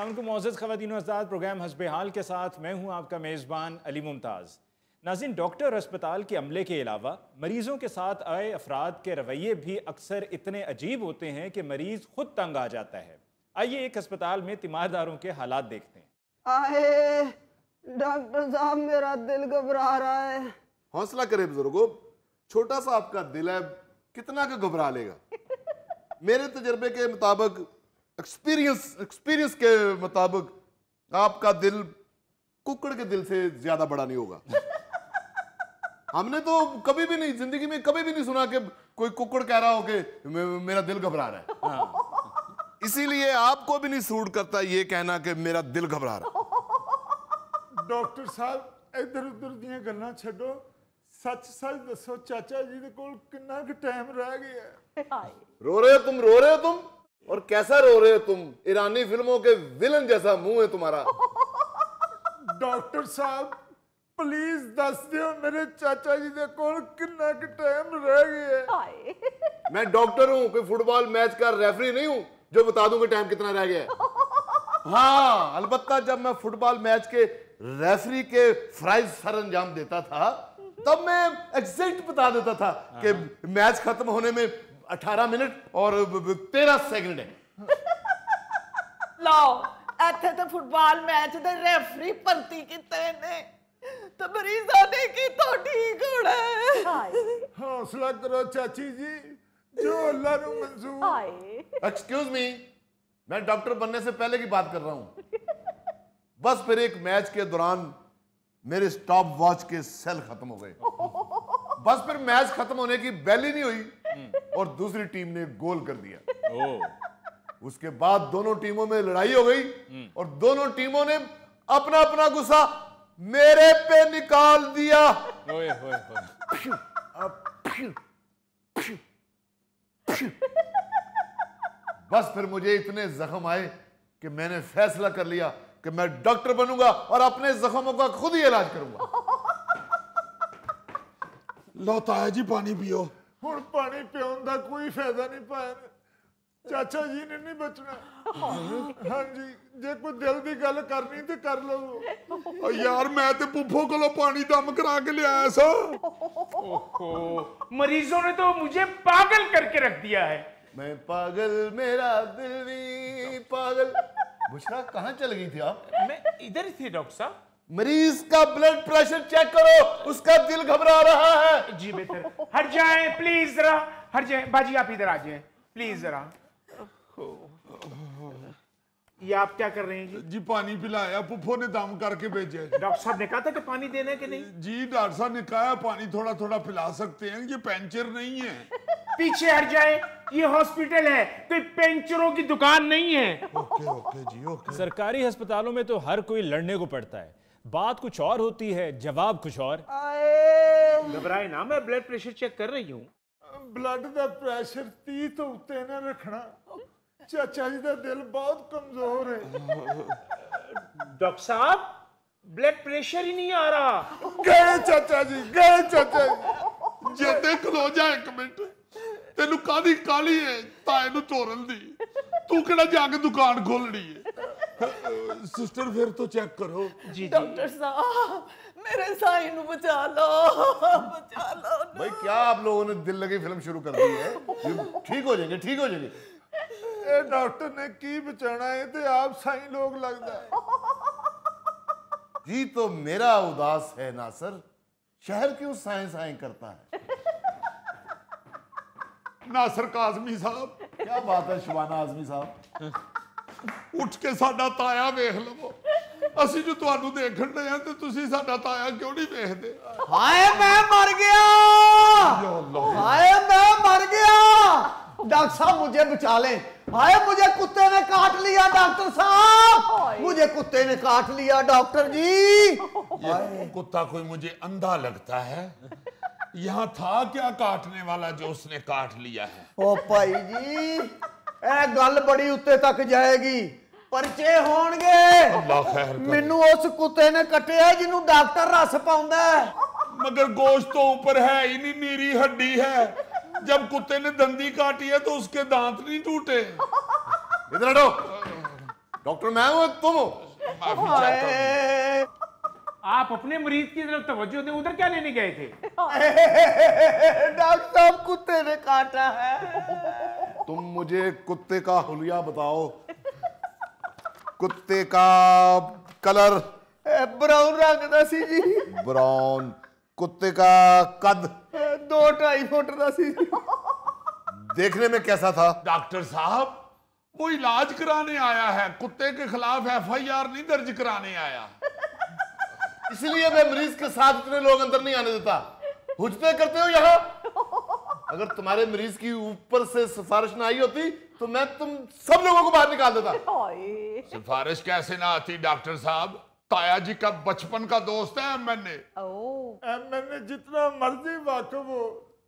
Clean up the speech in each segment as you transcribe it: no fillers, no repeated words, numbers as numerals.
अस्सलाम वालेकुम मोअज़्ज़ज़ ख़वातीन व हज़रात, प्रोग्राम हस्बे हाल के साथ मैं हूं आपका मेज़बान अली मुमताज़। नाज़रीन, डॉक्टर अस्पताल के अमले के अलावा मरीज़ों के साथ आए अफराद के रवैये भी अक्सर इतने अजीब होते हैं कि मरीज़ खुद तंग आ जाता है। आइए एक अस्पताल में तीमारदारों के हालात देखते हैं। आए डॉक्टर साहब, मेरा दिल घबरा रहा है। हौसला करे बुजुर्गो, छोटा सा आपका दिल है, कितना का घबरा लेगा। मेरे तजर्बे के मुताबिक, एक्सपीरियंस के मुताबिक आपका दिल कुक्कड़ के दिल से ज्यादा बड़ा नहीं होगा। हमने तो कभी भी नहीं, जिंदगी में कभी भी नहीं सुना कि कोई कुक्कड़ कह रहा हो कि मेरा दिल घबरा रहा है। हाँ। इसीलिए आपको भी नहीं सूट करता ये कहना कि मेरा दिल घबरा रहा है। डॉक्टर साहब इधर उधर दियां गल्लां छड्डो, सच सच दसो चाचा जी दे कोल कितना क टाइम रह गया? रो रहे हो तुम और कैसा रो रहे हो तुम? ईरानी फिल्मों के विलन जैसा मुंह है तुम्हारा। डॉक्टर साहब प्लीज दस दियो मेरे चाचा जी दे कोल कितना क टाइम रह गया? मैं डॉक्टर हूं, कोई फुटबॉल मैच का रेफरी नहीं हूं जो बता दूं कि टाइम कितना रह गया है। हाँ, अलबत्ता जब मैं फुटबॉल मैच के रेफरी के फ्राइज सर अंजाम देता था तब मैं एग्जैक्ट बता देता था कि मैच खत्म होने में 18 मिनट और 13 सेकंड है। लाओ इत्थे तो फुटबॉल मैच दे रेफरी भर्ती कीते ने तो मरीज़ां ने की तो ठीक होना है। हौसला करो चाची जी, जो अल्लाह नु मंजूर। एक्सक्यूज मी, मैं डॉक्टर बनने से पहले की बात कर रहा हूं। बस फिर एक मैच के दौरान मेरे स्टॉप वॉच के सेल खत्म हो गए। बस फिर मैच खत्म होने की बेल ही नहीं हुई और दूसरी टीम ने गोल कर दिया। उसके बाद दोनों टीमों में लड़ाई हो गई और दोनों टीमों ने अपना अपना गुस्सा मेरे पे निकाल दिया। ओए होए होए। बस फिर मुझे इतने जख्म आए कि मैंने फैसला कर लिया कि मैं डॉक्टर बनूंगा और अपने जख्मों का खुद ही इलाज करूंगा। लो ताया जी पानी पियो। हुण पानी पियोन दा कोई फायदा नहीं पाया, चाचा जी ने नहीं बचना। हाँ जी, जे कोई दिल की गल करनी तो कर लो। यार मैं तो पुप्पो को पानी दम करा के ले आया सा। ओहो, मरीजों ने तो मुझे पागल करके रख दिया है। मैं पागल, मेरा दिल भी पागल। बुशरा कहाँ चल गई थी आप? मैं इधर ही थी डॉक्टर साहब। मरीज का ब्लड प्रेशर चेक करो, उसका दिल घबरा रहा है। जी बेहतर, हट जाएं प्लीज, जरा हट जाएं। बाजी आप इधर आ जाएं प्लीज जरा। ये आप क्या कर रहे हैं जी? जी पानी पिलाया, पुप्पो ने दम करके भेजा। डॉक्टर साहब ने कहा था कि पानी देना है कि नहीं? जी डॉक्टर साहब ने कहा पानी थोड़ा थोड़ा पिला सकते हैं, ये पेंचर नहीं है। पीछे हट जाए, ये हॉस्पिटल है, कोई पेंचरों की दुकान नहीं है। ओके जी ओके। सरकारी अस्पतालों में तो हर कोई लड़ने को पड़ता है, बात कुछ और होती है, जवाब कुछ और। घबराए ना, मैं ब्लड प्रेशर चेक कर रही हूँ। ब्लड का प्रेशर 30 तो उत्ते ना रखना, चाचा जी का दिल बहुत कमजोर है। डॉक्टर साहब ब्लड प्रेशर ही नहीं आ रहा। गए चाचा जी, गए चाचा जी। जे देख लो जा एक मिनट, तेनू कादी काली है ताए नु तोरन दी, तू केड़ा जाके दुकान खोलनी है। सिस्टर फिर तो चेक करो। जी डॉक्टर साहब मेरे साईं नु बचा लो, बचा लो। भाई क्या आप लोगों ने दिल लगी फिल्म शुरू कर दी है? ये ठीक हो जाएंगे, ठीक हो जाएंगे। ए डॉक्टर ने की बचाना है ते आप साईं लोग लगता है। जी तो मेरा उदास है नासर, शहर क्यों साइं साइं करता है? नासर काजमी साहब, क्या बात है शबाना आजमी साहब? उठ के साडा ताया वेख लवो। ਅਸੀਂ ਜੋ ਤੁਹਾਨੂੰ ਦੇਖਣ ਦੇ ਆ ਤੇ ਤੁਸੀਂ ਸਾਡਾ ਤਾਇਆ ਕਿਉਂ ਨਹੀਂ ਵੇਖਦੇ? हाय मैं मर गया, हाय मैं मर गया। डॉक्टर साहब मुझे बचा ले। हाय मुझे कुत्ते ने काट लिया डॉक्टर साहब, मुझे कुत्ते ने काट लिया डॉक्टर जी। ये कुत्ता कोई मुझे अंधा लगता है। यहाँ था क्या काटने वाला जो उसने काट लिया है? ओ भाई जी ए गल बड़ी उत्ते तक जाएगी, परचे होणगे। अल्लाह खैर करे। मैनू उस कुत्ते ने कटिया जिन्हों डॉक्टर रस पाउंदा है। मगर गोश्त तो ऊपर है ही नहीं, नीरी हड्डी है। जब कुत्ते ने दंदी काटी है तो उसके दांत नहीं टूटे। इधर हटो। डॉक्टर मैं हूं, तुम हो। माफी चाहता हूं। आप अपने मरीज की तरफ तवज्जो दें, उधर क्या लेने गए थे? डॉक्टर साहब कुत्ते ने काटा है। तुम मुझे कुत्ते का हुलिया बताओ। कुत्ते का कलर ब्राउन रंग दा सी जी। ब्राउन। कुत्ते का कद 2-2.5 फुट दा सी। देखने में कैसा था? डॉक्टर साहब वो इलाज कराने आया है, कुत्ते के खिलाफ FIR नहीं दर्ज कराने आया। इसलिए मैं मरीज के साथ इतने लोग अंदर नहीं आने देता। हुजते करते हो यहाँ। अगर तुम्हारे मरीज की ऊपर से सिफारिश ना आई होती तो मैं तुम सब लोगों को बाहर निकाल देता। सिफारिश कैसे ना आती डॉक्टर साहब? ताया जी का बचपन का दोस्त है MNA। MNA जितना मर्जी वाकिफ हो,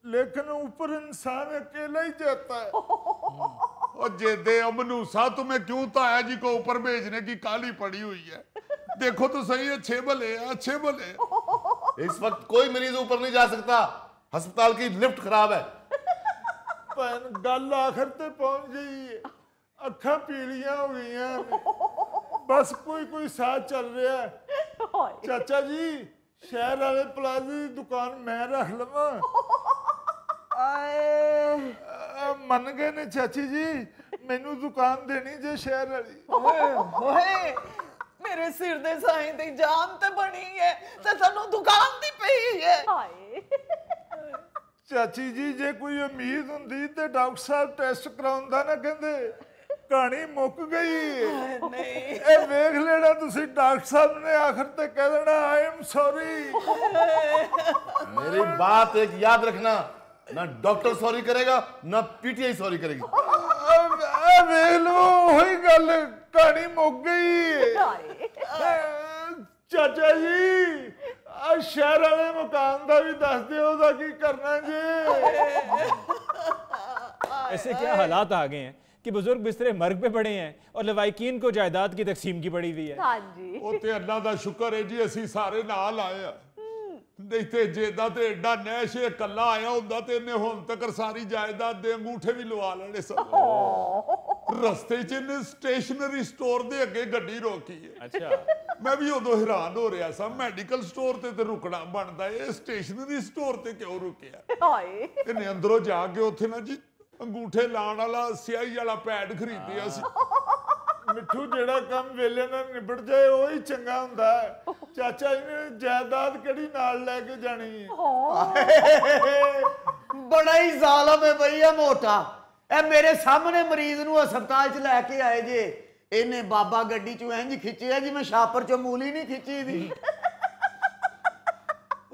लेकिन ऊपर इंसान अकेला ही जाता है। और जेदे अमनूसा, तुम्हें क्यों ताया जी को ऊपर भेजने की काली पड़ी हुई है? देखो तो सही, अच्छे भले अच्छे भले। इस वक्त कोई मरीज ऊपर नहीं जा सकता, अस्पताल की लिफ्ट खराब है। भैन गल आखिर ते पहुंच गई है। अखा पीलियां हो गई हैं, बस कोई साथ चल रहा है। चाचा जी शहर वाले प्लाजे की दुकान मैं रख लवा। मन गए ने चाची जी, मैनू दुकान देनी जे शहर वाली। मेरे सिर दे साईं दी जान ते बनी है ते तन्नू दुकान दी पई है। चाची जी जे कोई उम्मीद हुंदी ते डॉक्टर साहब टेस्ट कराउंदा ना, कहंदे कहानी मुक गई। नहीं ए वेख लेना तुसी, डॉक्टर साहब ने आखिर ते कह देना आई एम सॉरी। मेरी बात एक याद रखना, ना डॉक्टर सॉरी करेगा ना PTI सॉरी करेगी। वेख लो वही गल, कहानी मुक गई। चाचा जी शहर वाले मकान का भी दस दो, ओदा की करना जी। ऐसे क्या हालात आ गए हैं कि बुजुर्ग बिस्तरे मर्ग पे पड़े हैं और लवाइकीन को जायदाद की तकसीम की पड़ी हुई है। हाँ जी। ਉਹ ਤੇ ਅੱਲਾ ਦਾ ਸ਼ੁਕਰ ਹੈ ਜੀ ਅਸੀਂ ਸਾਰੇ ਨਾਲ ਆਏ ਆ। ਨਹੀਂ ਤੇ ਜੇਦਾ ਤੇ ਐਡਾ ਨੈਸ਼ ਇਕੱਲਾ ਆਇਆ ਹੁੰਦਾ ਤੇ ਇਹਨੇ ਹੁਣ ਤੱਕ ਸਾਰੀ ਜਾਇਦਾਦ ਦੇ ਅੰਗੂਠੇ ਵੀ ਲਵਾ ਲੈਣੇ ਸਨ। ਰਸਤੇ 'ਚ ਇਹਨੇ ਸਟੇਸ਼ਨਰੀ ਸਟੋਰ ਦੇ ਅੱਗੇ ਗੱਡੀ ਰੋਕੀ ਹੈ। अच्छा, ਮੈਂ ਵੀ ਉਦੋਂ ਹੈਰਾਨ ਹੋ ਰਿਹਾ ਸਾਂ, ਮੈਡੀਕਲ ਸਟੋਰ ਤੇ ਰੁਕਣਾ ਬਣਦਾ, ਇਹ ਸਟੇਸ਼ਨਰੀ ਸਟੋਰ ਤੇ ਕਿਉਂ ਰੁਕਿਆ? ਹਾਏ ਇਹਨੇ ਅੰਦਰੋਂ ਜਾ ਕੇ ਉੱਥੇ ਨਾ ਜੀ ਅੰਗੂਠੇ ਲਾਉਣ ਵਾਲਾ ਸਿਆਹੀ ਵਾਲਾ ਪੈਡ ਖਰੀਦਿਆ ਸੀ। ਮਿੱਠੂ ਜਿਹੜਾ ਕੰਮ ਵੇਲੇ ਨਾਲ ਨਿਬੜ ਜਾਏ ਉਹ ਹੀ ਚੰਗਾ ਹੁੰਦਾ ਹੈ। ਚਾਚਾ ਜੀ ਨੇ ਜਾਇਦਾਦ ਕਿਹੜੀ ਨਾਲ ਲੈ ਕੇ ਜਾਣੀ ਹੈ। बड़ा ही जालम है भई है मोटा। ए मेरे सामने मरीज नू अस्पताल च लैके आए जे, इन्हें बाबा गड्डी चो इंज खिंचिया जिवें छापर चो मूली नहीं खिंची दी।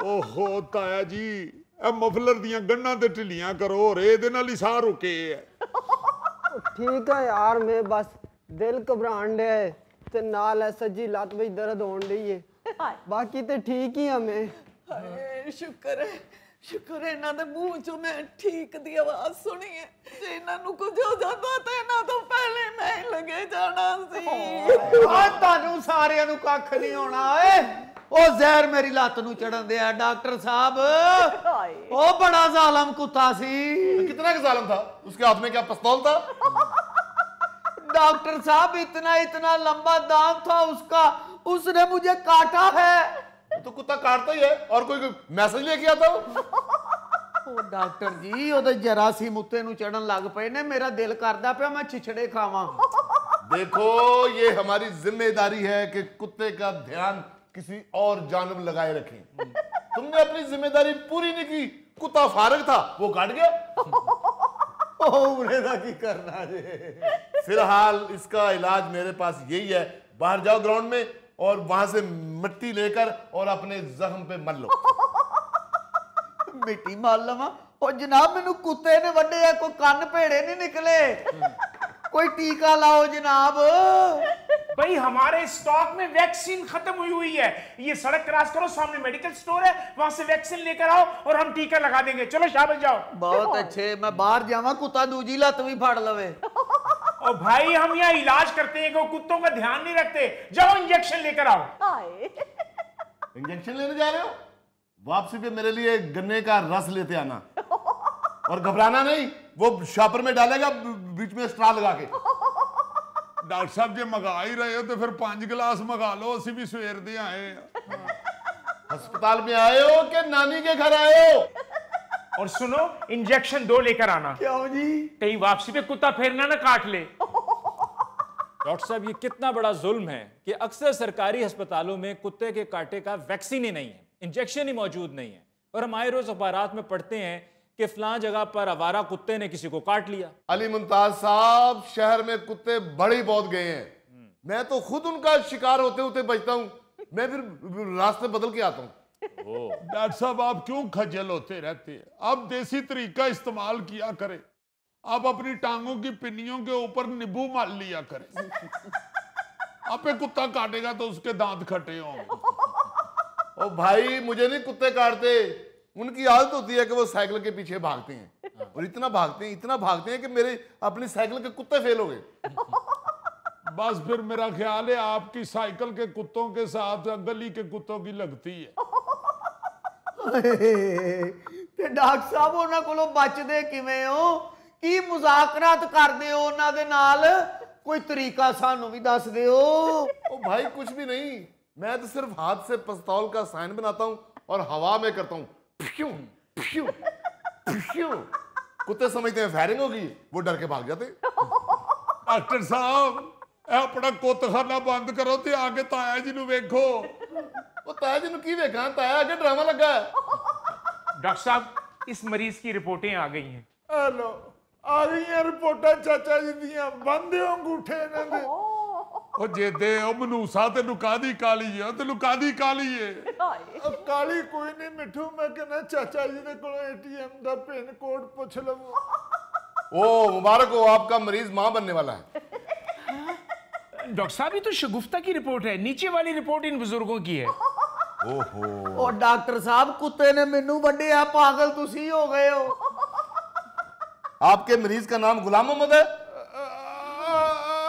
ਓਹੋ ਤਾਇਆ ਜੀ, ਇਹ ਮਫਲਰ ਦੀਆਂ ਗੰਢਾਂ ਤੇ ਢਿੱਲੀਆਂ ਕਰੋ, ਹੋਰ ਇਹਦੇ ਨਾਲ ਹੀ ਸਾਹ ਰੁਕੇ ਹੈ। ठीक है यार, मैं बस दिल घबरान डे ते नाल है सज्जी लत विच दर्द होन डई है, बाकी ते ठीक ही हमें। ਹਾਏ ਸ਼ੁਕਰ ਹੈ ਇਹਨਾਂ ਦੇ ਮੂੰਹ ਚੋਂ ਮੈਂ ਠੀਕ ਦੀ ਆਵਾਜ਼ ਸੁਣੀ ਹੈ। ਜੇ ਇਹਨਾਂ ਨੂੰ ਕੁਝ ਹੋ ਜਾਂਦਾ ਤਾਂ ਇਹਨਾਂ ਤੋਂ ਪਹਿਲੇ ਮੈਂ ਹੀ ਲੱਗੇ ਜਾਣਾ ਸੀ। ਆ ਤੁਹਾਨੂੰ ਸਾਰਿਆਂ ਨੂੰ ਕੱਖ ਨਹੀਂ ਹੋਣਾ ਓਏ। ਉਹ ਜ਼ਹਿਰ ਮੇਰੀ ਲੱਤ ਨੂੰ ਚੜਨ ਦਿਆ ਡਾਕटर साहब। ਉਹ बड़ा जालम कुत्ता सी। कितना का जालिम था? उसके हाथ में क्या पिस्तौल था? डॉक्टर साहब इतना लंबा दांत था उसका, उसने मुझे काटा है। तो कुत्ता काटता ही है, और कोई मैसेज लेके आता हो? ਉਹ ਡਾਕਟਰ ਜੀ ਉਹਦੇ ਜਰਾਸੀਮ ਉੱਤੇ ਨੂੰ ਚੜਨ ਲੱਗ ਪਏ ਨੇ, ਮੇਰਾ ਦਿਲ ਕਰਦਾ ਪਿਆ ਮੈਂ ਛਿਛੜੇ ਖਾਵਾਂ। देखो ये हमारी जिम्मेदारी है कि कुत्ते का ध्यान किसी और जानब लगाए रखें। तुमने अपनी जिम्मेदारी पूरी नहीं की, कुत्ता फारग था वो काट गया। उरे दा की करना जे। फिलहाल इसका इलाज मेरे पास यही है, बाहर जाओ ग्राउंड में और वहां से मिट्टी लेकर और अपने जख्म पे मल लो। मिट्टी मार लवा? ओ जनाब मैनू कुत्ते ने वड्डे है, कोई कान भेड़े नहीं निकले, कोई टीका लाओ जनाब। भाई हमारे स्टॉक में वैक्सीन खत्म हुई है। ये सड़क क्रॉस करो, सामने मेडिकल स्टोर है, वहां से वैक्सीन लेकर आओ और हम टीका लगा देंगे। चलो शाबाश जाओ। बहुत अच्छे, मैं बाहर जावा कुत्ता दूजी लत भी फाड़ लवे। और भाई हम यहाँ इलाज करते हैं, कोई कुत्तों का ध्यान नहीं रखते। जाओ इंजेक्शन लेकर आओ। इंजेक्शन लेने जा रहे हो? वापसी पे मेरे लिए गन्ने का रस लेते आना, और घबराना नहीं, वो शॉपर में डालेगा बीच में स्ट्रा लगा के। डॉक्टर साहब जे मंगा ही रहे हो तो फिर 5 गिलास मंगा लो, असि भी सवेर दे आए हैं। अस्पताल में आए हो कि नानी के घर आए हो? और सुनो, इंजेक्शन 2 लेकर आना। क्यों जी? कहीं वापसी पे कुत्ता फेरना ना काट ले। डॉक्टर साहब, ये कितना बड़ा जुल्म है कि अक्सर सरकारी अस्पतालों में कुत्ते के कांटे का वैक्सीन ही नहीं है, इंजेक्शन ही मौजूद नहीं है, और हम आए रोज अखबारात में पढ़ते हैं कि फलां जगह पर आवारा कुत्ते ने किसी को काट लिया। अली मुमताज साहब, शहर में कुत्ते बड़े बहुत गए हैं। मैं तो खुद उनका शिकार होते होते बचता हूं, मैं फिर रास्ते बदल के आता हूं। डॉक्टर साहब, आप क्यों खजल होते रहते हैं? आप देसी तरीका इस्तेमाल किया करें। आप अपनी टांगों की पिन्नियों के ऊपर नींबू मार लिया करें। आपे कुत्ता काटेगा तो उसके दांत खट्टे होंगे। ओ भाई, मुझे नहीं कुत्ते काटते, उनकी आदत होती है कि वो साइकिल के पीछे भागते हैं, और इतना भागते हैं कि मेरे अपनी साइकिल के कुत्ते फेल हो गए। बस फिर मेरा ख्याल है आपकी साइकिल के कुत्तों के साथ गली के कुत्तों की लगती है। ਤੇ ਡਾਕਟਰ ਸਾਹਿਬ ਉਹਨਾਂ ਕੋਲੋਂ ਬਚਦੇ ਕਿਵੇਂ ਹੋ? ਕੀ ਮੁਜ਼ਾਕਰਾਤ ਕਰਦੇ ਹੋ ਉਹਨਾਂ ਦੇ ਨਾਲ? कोई तरीका सानू भी दस दियो। ओ भाई, कुछ भी नहीं, मैं तो सिर्फ हाथ से पिस्तौल का साइन बनाता हूं और हवा में करता हूं, फ्यू फ्यू फ्यू। कुत्ते समझते हैं फायरिंग होगी, वो डर के भाग जाते। डॉक्टर साहब, अपना कुत्तखाना बंद करो ते आके ताया जी नु वेखो। ओ ताया जी नु की वेखा, ताया आगे ड्रामा लगा है। डॉक्टर साहब, इस मरीज की रिपोर्टें आ गई हैं। हेलो, आ गई रिपोर्टां चाचा जी दियां, बंदे अंगूठे इन्हां दे। ओ जेदे ओ मनूसा तेनू कादी काली है, तेनू कादी काली है। काली कोई नहीं मिठू, मैं कहना चाचा जी दे कोलों एटीएम दा पिन कोड पूछ लवो। ओ मुबारक हो, आपका मरीज मां बनने वाला है। डॉक्टर साहब, ये तो शगुफ्ता की रिपोर्ट है, नीचे वाली रिपोर्ट इन बुजुर्गों की है। ओहो, ओ डॉक्टर साहब, कुत्ते ने मैनू वड्डिया, पागल तुसी हो गए हो। आपके मरीज का नाम गुलाम मोहम्मद है?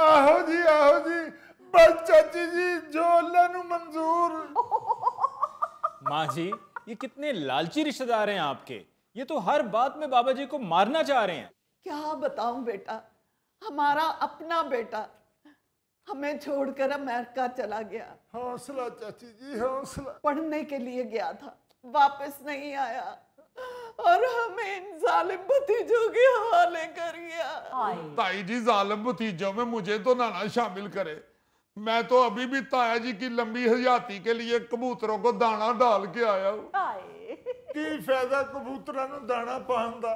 आहो जी, बस चाची जी, जो अल्लाह नु मंजूर। माँ जी, ये कितने लालची रिश्तेदार हैं आपके, ये तो हर बात में बाबा जी को मारना चाह रहे हैं। क्या बताऊं बेटा, हमारा अपना बेटा हमें छोड़कर अमेरिका चला गया। हौसला चाची जी, हौसला। पढ़ने के लिए गया था, वापस नहीं आया और हमें इन जालिम भतीजों के हवाले कर गया। ताई जी, जालिम भतीजों में मुझे तो ना शामिल करे। मैं तो अभी भी ताया जी की लंबी हयाती के लिए कबूतरों को दाना डाल के आया हूँ। की फायदा कबूतरां नूं दाना पाउण दा,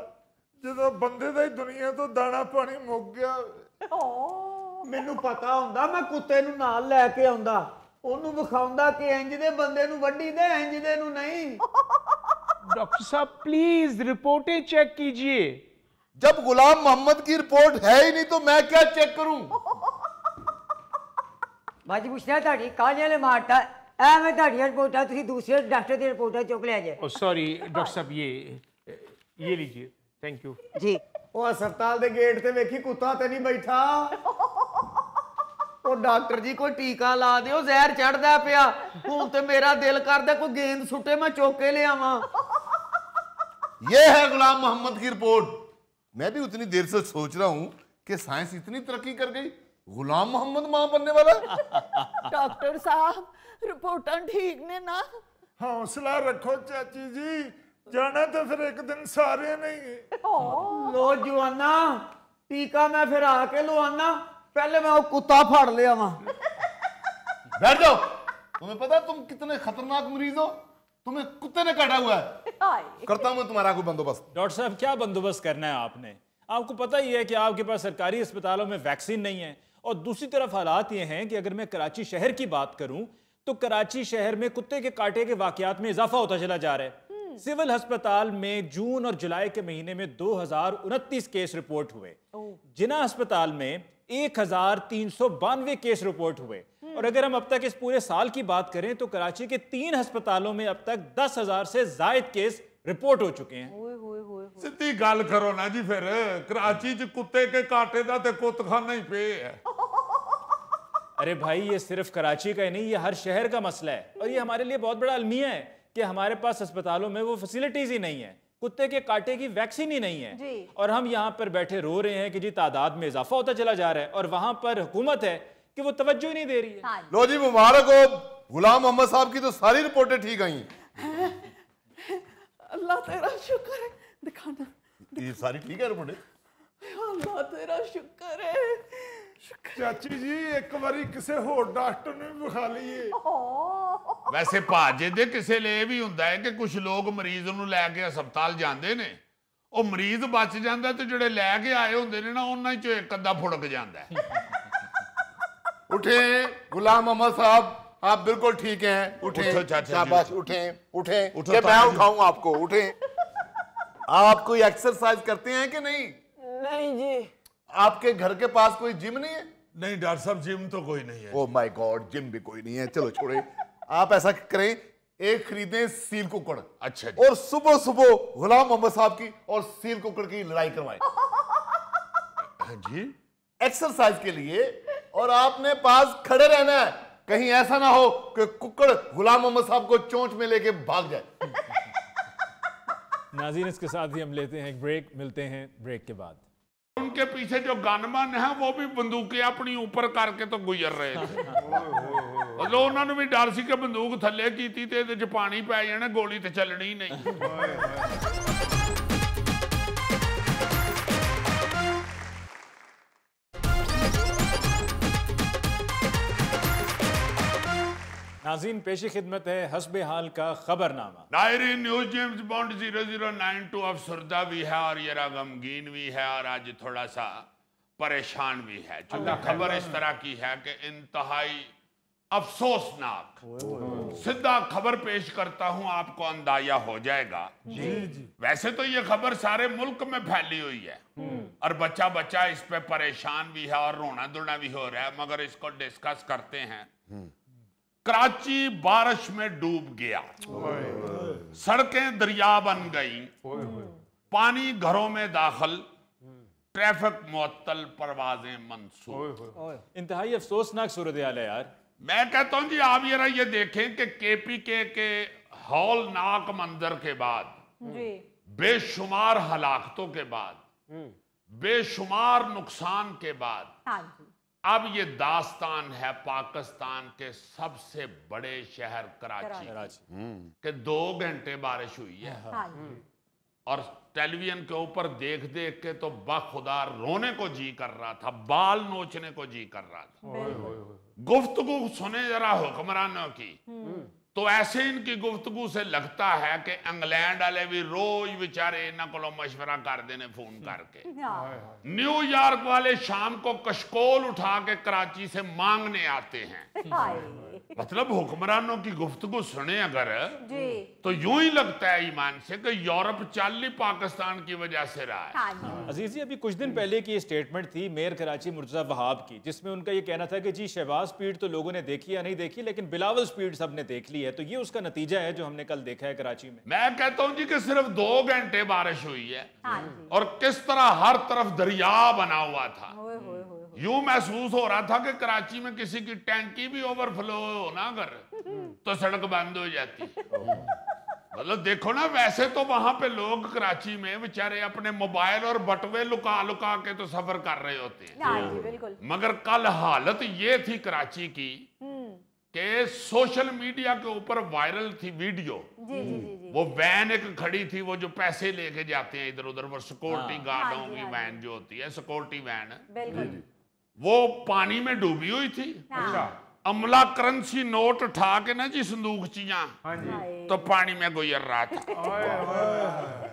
जदों बंदे दा ही दुनिया तो दाना पानी मुक गया। ਮੈਨੂੰ ਪਤਾ ਹੁੰਦਾ ਮੈਂ ਕੁੱਤੇ ਨੂੰ ਨਾਲ ਲੈ ਕੇ ਆਉਂਦਾ, ਉਹਨੂੰ ਵਿਖਾਉਂਦਾ ਕਿ ਇੰਜ ਦੇ ਬੰਦੇ ਨੂੰ ਵੱਢੀ ਦੇ, ਇੰਜ ਦੇ ਨੂੰ ਨਹੀਂ। डॉक्टर साहब, प्लीज रिपोर्टें चेक कीजिए। जब गुलाम मोहम्मद की रिपोर्ट है ही नहीं तो मैं क्या चेक करूं? बाजी पूछना ਤੁਹਾਡੀ ਕਾਹਦੇ ਨੇ ਮਾਰਤਾ ਐਵੇਂ ਤੁਹਾਡੀਆਂ ਰਿਪੋਰਟਾਂ ਤੁਸੀਂ ਦੂਸਰੇ ਡਾਕਟਰ ਦੀ ਰਿਪੋਰਟਾਂ ਚੁੱਕ ਲਿਆ ਜੇ। सॉरी डॉक्टर साहब, ये लीजिए, थैंक यू जी। ਉਹ ਹਸਪਤਾਲ ਦੇ ਗੇਟ ਤੇ ਵੇਖੀ ਕੁੱਤਾ ਤੇ ਨਹੀਂ ਬੈਠਾ। ਉਹ ਡਾਕਟਰ ਜੀ ਕੋਈ ਟੀਕਾ ਲਾ ਦਿਓ, ਜ਼ਹਿਰ ਚੜਦਾ ਪਿਆ। ਹੁਣ ਤੇ ਮੇਰਾ ਦਿਲ ਕਰਦਾ ਕੋਈ ਗੇਂਦ ਸੁੱਟੇ ਮੈਂ ਚੁੱਕ ਕੇ ਲਿਆਵਾਂ। ये है गुलाम मोहम्मद की रिपोर्ट। मैं भी उतनी देर से सोच रहा हूं कि साइंस इतनी तरक्की कर गई, गुलाम मोहम्मद मां बनने वाला। डॉक्टर साहब, रिपोर्टां ठीक ने ना? हौसला रखो चाची जी, जाना तो फिर एक दिन सारे नहीं। ਲੋ ਜਵਾਨਾ, ਟੀਕਾ ਮੈਂ ਫਿਰ ਆ ਕੇ ਲਵਾਨਾ, ਪਹਿਲੇ ਮੈਂ ਉਹ ਕੁੱਤਾ ਫੜ ਲਿਆਵਾਂ। बैठ जाओ। तुम्हें पता है तुम कितने खतरनाक मरीज हो? तुम्हें कुत्ते ने काटा हुआ है। करता हूं मैं तुम्हारा कोई बंदोबस्त। डॉक्टर साहब, क्या बंदोबस्त करना है आपने? आपको पता ही है कि आपके पास सरकारी अस्पतालों में वैक्सीन नहीं है, और दूसरी तरफ हालात ये हैं कि अगर मैं कराची शहर की बात करूं तो कराची शहर में कुत्ते के काटे के वाकयात में इजाफा होता चला जा रहा है। सिविल अस्पताल में जून और जुलाई के महीने में 2029 केस रिपोर्ट हुए, जिना अस्पताल में 1392 केस रिपोर्ट हुए, और अगर हम अब तक इस पूरे साल की बात करें तो कराची के 3 अस्पतालों में अब तक 10,000 से जायद केस रिपोर्ट हो चुके हैं। सिद्धी गल करो ना जी, फिर कराची च कुत्ते के काटे दा ते कुत्तखाना ही पे है। अरे भाई, ये सिर्फ कराची का ही नहीं, ये हर शहर का मसला है, और ये हमारे लिए बहुत बड़ा अलमिया है कि हमारे पास अस्पतालों में वो फैसिलिटीज ही नहीं है कुत्ते के कांटे की वैक्सीन ही नहीं है जी। और हम यहाँ पर बैठे रो रहे हैं कि जी तादाद में इजाफा होता चला जा रहा है और वहां पर हुकूमत है कि वो तवज्जो ही नहीं दे रही है। हाँ। लो जी मुबारक हो, गुलाम मोहम्मद साहब की तो सारी रिपोर्टें ठीक आई। अल्लाह तेरा शुक्र है, दिखाना। ये सारी ठीक है रिपोर्टें? अल्लाह तेरा शुक्र है। चाची जी एक बारी किसी होर डॉक्टर ने भी विखा लीए। वैसे भाजे दे किसे लिए भी हुंदा है कि कुछ लोग मरीज नूं लैके हस्पताल जांदे ने, ਉਹ ਮਰੀਜ਼ बच ਜਾਂਦਾ ਤੇ ਜਿਹੜੇ ਲੈ ਕੇ ਆਏ ਹੁੰਦੇ ਨੇ ਨਾ ਉਹਨਾਂ ਚੋਂ ਇੱਕ ਅੱਧਾ ਫੁੜਕ ਜਾਂਦਾ ਹੈ। उठे गुलाम मोहम्मद साहब, आप बिल्कुल ठीक हैं। उठे उठो चाचा जी। शाबाश, उठे उठे उठो कि मैं ताऊ जी। उठाऊं आपको? उठे। आप कोई एक्सरसाइज करते हैं कि नहीं? नहीं जी। आपके घर के पास कोई जिम नहीं है? नहीं डॉक्टर साहब जिम तो कोई नहीं है। ओ माय गॉड, जिम भी कोई नहीं है। चलो छोड़े, आप ऐसा करें, एक खरीदें सील कुकड़। अच्छा जी। और सुबह सुबह गुलाम मोहम्मद साहब की और सील कुकड़ की लड़ाई करवाएं। हाँ जी। एक्सरसाइज के लिए, और आपने पास खड़े रहना है, कहीं ऐसा ना हो कि कुकड़ गुलाम मोहम्मद साहब को चोंच में लेके भाग जाए। नाज़रीन इसके साथ ही हम लेते हैं एक ब्रेक, मिलते हैं ब्रेक के बाद। उनके पीछे जो गनमैन है वो भी बंदूकें अपनी ऊपर करके तो गुजर रहे थे। मतलब उन्होंने भी डर सी कि बंदूक थले की थी ते ਇਹਦੇ 'ਚ ਪਾਣੀ ਪੈ ਜਾਣਾ, ਗੋਲੀ ਤੇ ਚੱਲਣੀ ਨਹੀਂ। नाज़रीन पेशी खिदमत है हस्बे हाल का खबरनामा। नायरीन न्यूज जेम्स बॉन्ड 0092 अफसरदा भी है और ये गमगीन भी है और आज थोड़ा सा परेशान भी है, क्योंकि खबर इस तरह की है कि इंतहाई अफसोसनाक। सीधा खबर पेश करता हूं, आपको अंदाजा हो जाएगा। वैसे तो ये खबर सारे मुल्क में फैली हुई है और बच्चा बच्चा इस पे परेशान भी है और रोना धोना भी हो रहा है, मगर इसको डिस्कस करते हैं। कराची बारिश में डूब गया, सड़कें दरिया बन गई, पानी घरों में दाखिल, ट्रैफिक मुअत्तल, परवाजें मंसूब। इंतहाई अफसोसनाक सूरत हाल है यार। मैं कहता हूं जी आप ये देखें कि केपीके के हौलनाक मंजर के बाद, बेशुमार हलाकतों के बाद, बेशुमार नुकसान के बाद, अब ये दास्तान है पाकिस्तान के सबसे बड़े शहर कराची के 2 घंटे बारिश हुई है और टेलीविजन के ऊपर देख देख के तो बाखुदा रोने को जी कर रहा था, बाल नोचने को जी कर रहा था। गुफ्तगू सुने जरा हुक्मरानों की, तो ऐसे इनकी गुफ्तगू से लगता है कि इंग्लैंड वाले भी रोज बेचारे इन्हों को मशवरा कर देने फोन करके। न्यूयॉर्क वाले शाम को कशकोल उठा के कराची से मांगने आते हैं। मतलब हुक्मरानों की गुफ्तगू सुने अगर तो यूं ही लगता है ईमान से कि यूरोप चल ही पाकिस्तान की वजह से रहा है। अजीजी अभी कुछ दिन पहले की स्टेटमेंट थी मेयर कराची मुर्तज़ा वहाब की, जिसमें उनका ये कहना था कि जी शहबाज स्पीड तो लोगों ने देखी या नहीं देखी, लेकिन बिलावल स्पीड सबने देख ली है। तो ये उसका नतीजा है जो हमने कल देखा है कराची में। मैं कहता हूं जी कि सिर्फ 2 घंटे बारिश हुई है और किस तरह हर तरफ दरिया बना हुआ था। यूं महसूस हो रहा था कि कराची में किसी की टैंकी भी ओवरफ्लो हो ना अगर तो सड़क बंद हो जाती। मतलब देखो ना, वैसे तो वहां पे लोग कराची में बेचारे अपने मोबाइल और बटुए लुका लुका के तो सफर कर रहे होते हैं, मगर कल हालत ये थी कराची की कि सोशल मीडिया के ऊपर वायरल थी वीडियो। वो वैन एक खड़ी थी, वो जो पैसे लेके जाते हैं इधर उधर, वो सिक्योरिटी गार्डों की वैन जो होती है, सिक्योरिटी वैन, वो पानी में डूबी हुई थी। अमला करेंसी नोट उठा के ना जी संदूकचियां तो पानी में गुजर रहा था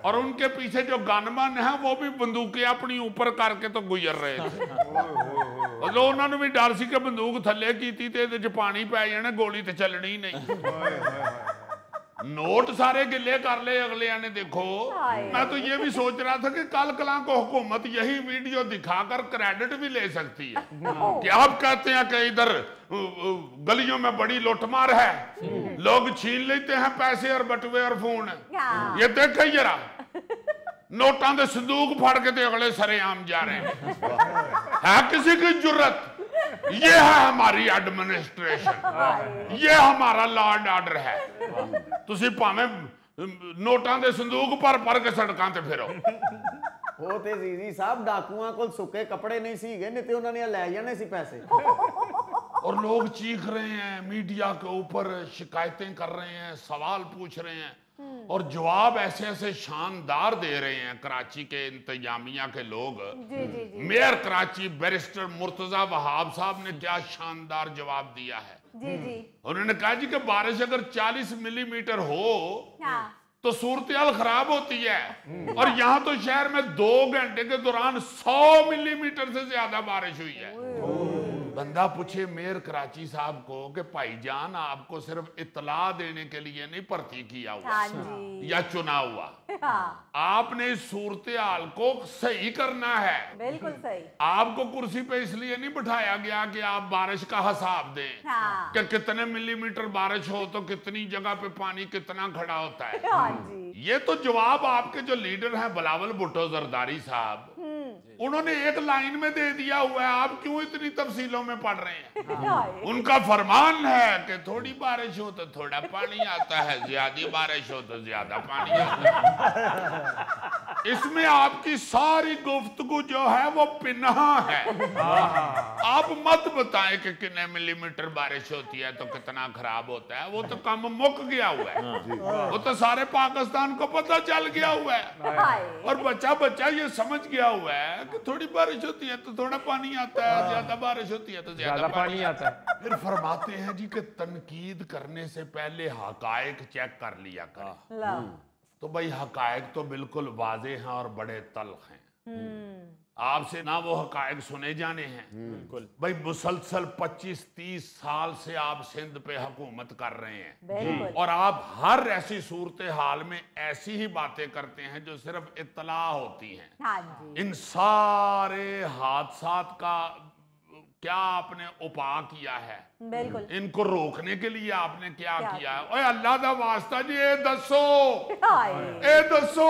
और उनके पीछे जो गनमैन है वो भी बंदूकें अपनी ऊपर करके तो गुजर रहे थे। मतलब उन्होंने भी डर सी कि बंदूक थले की थी ते ਇਹਦੇ 'ਚ पानी पै जाना, गोली तो चलनी नहीं। नोट सारे गिले कर ले अगले ने। देखो मैं तो ये भी सोच रहा था कि कल कला को हुकूमत यही वीडियो दिखाकर क्रेडिट भी ले सकती है कि आप कहते हैं कि इधर गलियों में बड़ी लूटमार है, लोग छीन लेते हैं पैसे और बटुए और फोन। ये देखो जरा, नोटा के संदूक फड़ के तो अगले सरेआम जा रहे हैं। किसी की जुर्रत? ये है हमारी एडमिनिस्ट्रेशन, ये हमारा लॉ एंड ऑर्डर है। तुसी भावें नोटां दे संदूक भर के सड़कां ते फिरो। ਉਹ ਤੇ ਜ਼ੀਜ਼ੀ ਸਾਹਿਬ ਡਾਕੂਆਂ ਕੋਲ ਸੁੱਕੇ ਕੱਪੜੇ ਨਹੀਂ ਸੀਗੇ, ਨਹੀਂ ਤੇ ਉਹਨਾਂ ਨੇ ਲੈ ਜਾਣੇ ਸੀ ਪੈਸੇ। और लोग चीख रहे हैं, मीडिया के ऊपर शिकायतें कर रहे हैं, सवाल पूछ रहे हैं और जवाब ऐसे ऐसे शानदार दे रहे हैं कराची के इंतजामिया के लोग। मेयर कराची बैरिस्टर मुर्तजा वहाब साहब ने क्या शानदार जवाब दिया है। उन्होंने कहा जी कि बारिश अगर 40 मिलीमीटर हो तो सूरत-ए-हाल खराब होती है और यहाँ तो शहर में 2 घंटे के दौरान 100 मिलीमीटर से ज्यादा बारिश हुई है। बंदा पूछे मेयर कराची साहब को कि भाईजान आपको सिर्फ इतला देने के लिए नहीं भर्ती किया हुआ या चुना हुआ, आपने इस सूरत-ए-हाल को सही करना है। बिल्कुल सही। आपको कुर्सी पे इसलिए नहीं बिठाया गया कि आप बारिश का हिसाब दें कि कितने मिलीमीटर बारिश हो तो कितनी जगह पे पानी कितना खड़ा होता है। ये तो जवाब आपके जो लीडर हैं बिलावल भुट्टो जरदारी साहब, उन्होंने एक लाइन में दे दिया हुआ है। आप क्यों इतनी तफसीलों में पढ़ रहे हैं? उनका फरमान है कि थोड़ी बारिश हो तो थोड़ा पानी आता है, ज्यादा बारिश हो तो ज्यादा पानी आता है। इसमें आपकी सारी गुफ्तगू जो है वो पिन्हा है। आप मत बताएं कि कितने मिलीमीटर बारिश होती है तो कितना खराब होता है, वो तो काम मुक गया हुआ है, वो तो सारे पाकिस्तान को पता चल गया हुआ है और बच्चा बच्चा ये समझ गया हुआ है कि थोड़ी बारिश होती है तो थोड़ा पानी आता है, ज्यादा बारिश होती है तो ज्यादा पानी आता है। फिर फरमाते हैं जी कि तनकीद करने से पहले हकायक चेक कर लिया करें। तो भाई हकायक तो बिल्कुल वाजे हैं और बड़े तल्ख हैं। आपसे ना वो हकायक सुने जाने हैं। बिल्कुल भाई मुसलसल 25-30 साल से आप सिंध पे हुकूमत कर रहे हैं और आप हर ऐसी सूरत हाल में ऐसी ही बातें करते हैं जो सिर्फ इत्तला होती हैं। इन सारे हादसात का क्या आपने उपाय किया है? बिल्कुल। इनको रोकने के लिए आपने क्या किया है? ओए अल्लाह दा वास्ता जी ए दसो, ए दसो,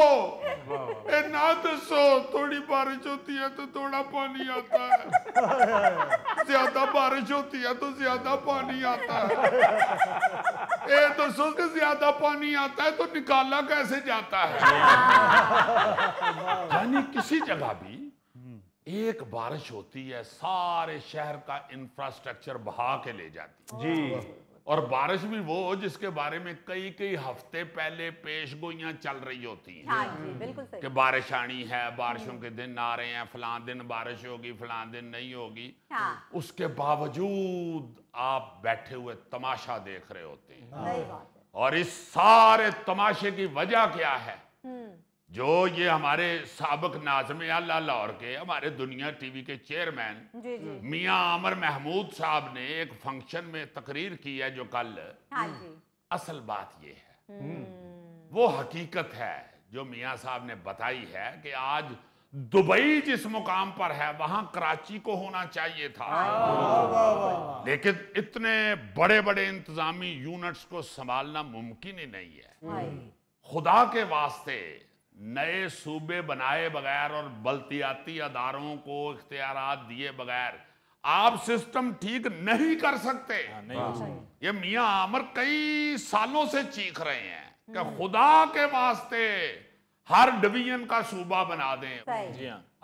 ए ना दसो। थोड़ी बारिश होती है तो थोड़ा पानी आता है, ज्यादा बारिश होती है तो ज्यादा पानी आता है। ए दसो कि ज्यादा पानी आता है तो निकाला कैसे जाता है? यानी किसी जगह भी एक बारिश होती है सारे शहर का इंफ्रास्ट्रक्चर बहा के ले जाती है जी। और बारिश भी वो जिसके बारे में कई कई हफ्ते पहले पेशगोइयां चल रही होती हैं। हाँ जी, बिल्कुल सही। कि बारिश आनी है, बारिशों के दिन आ रहे हैं, फलां दिन बारिश होगी, फलां दिन नहीं होगी। उसके बावजूद आप बैठे हुए तमाशा देख रहे होते हैं। सही बात है। और इस सारे तमाशे की वजह क्या है? जो ये हमारे साबिक नाज़िम आला लाहौर के हमारे दुनिया टीवी के चेयरमैन मियां आमर महमूद साहब ने एक फंक्शन में तकरीर की है जो कल, असल बात ये है, वो हकीकत है जो मियां साहब ने बताई है कि आज दुबई जिस मुकाम पर है वहां कराची को होना चाहिए था, लेकिन इतने बड़े बड़े इंतजामी यूनिट्स को संभालना मुमकिन ही नहीं है। खुदा के वास्ते नए सूबे बनाए बगैर और बल्दियाती अदारों को इख्तियारात दिए बगैर आप सिस्टम ठीक नहीं कर सकते। ये मियां आमर कई सालों से चीख रहे हैं कि खुदा के वास्ते हर डिवीजन का सूबा बना दें।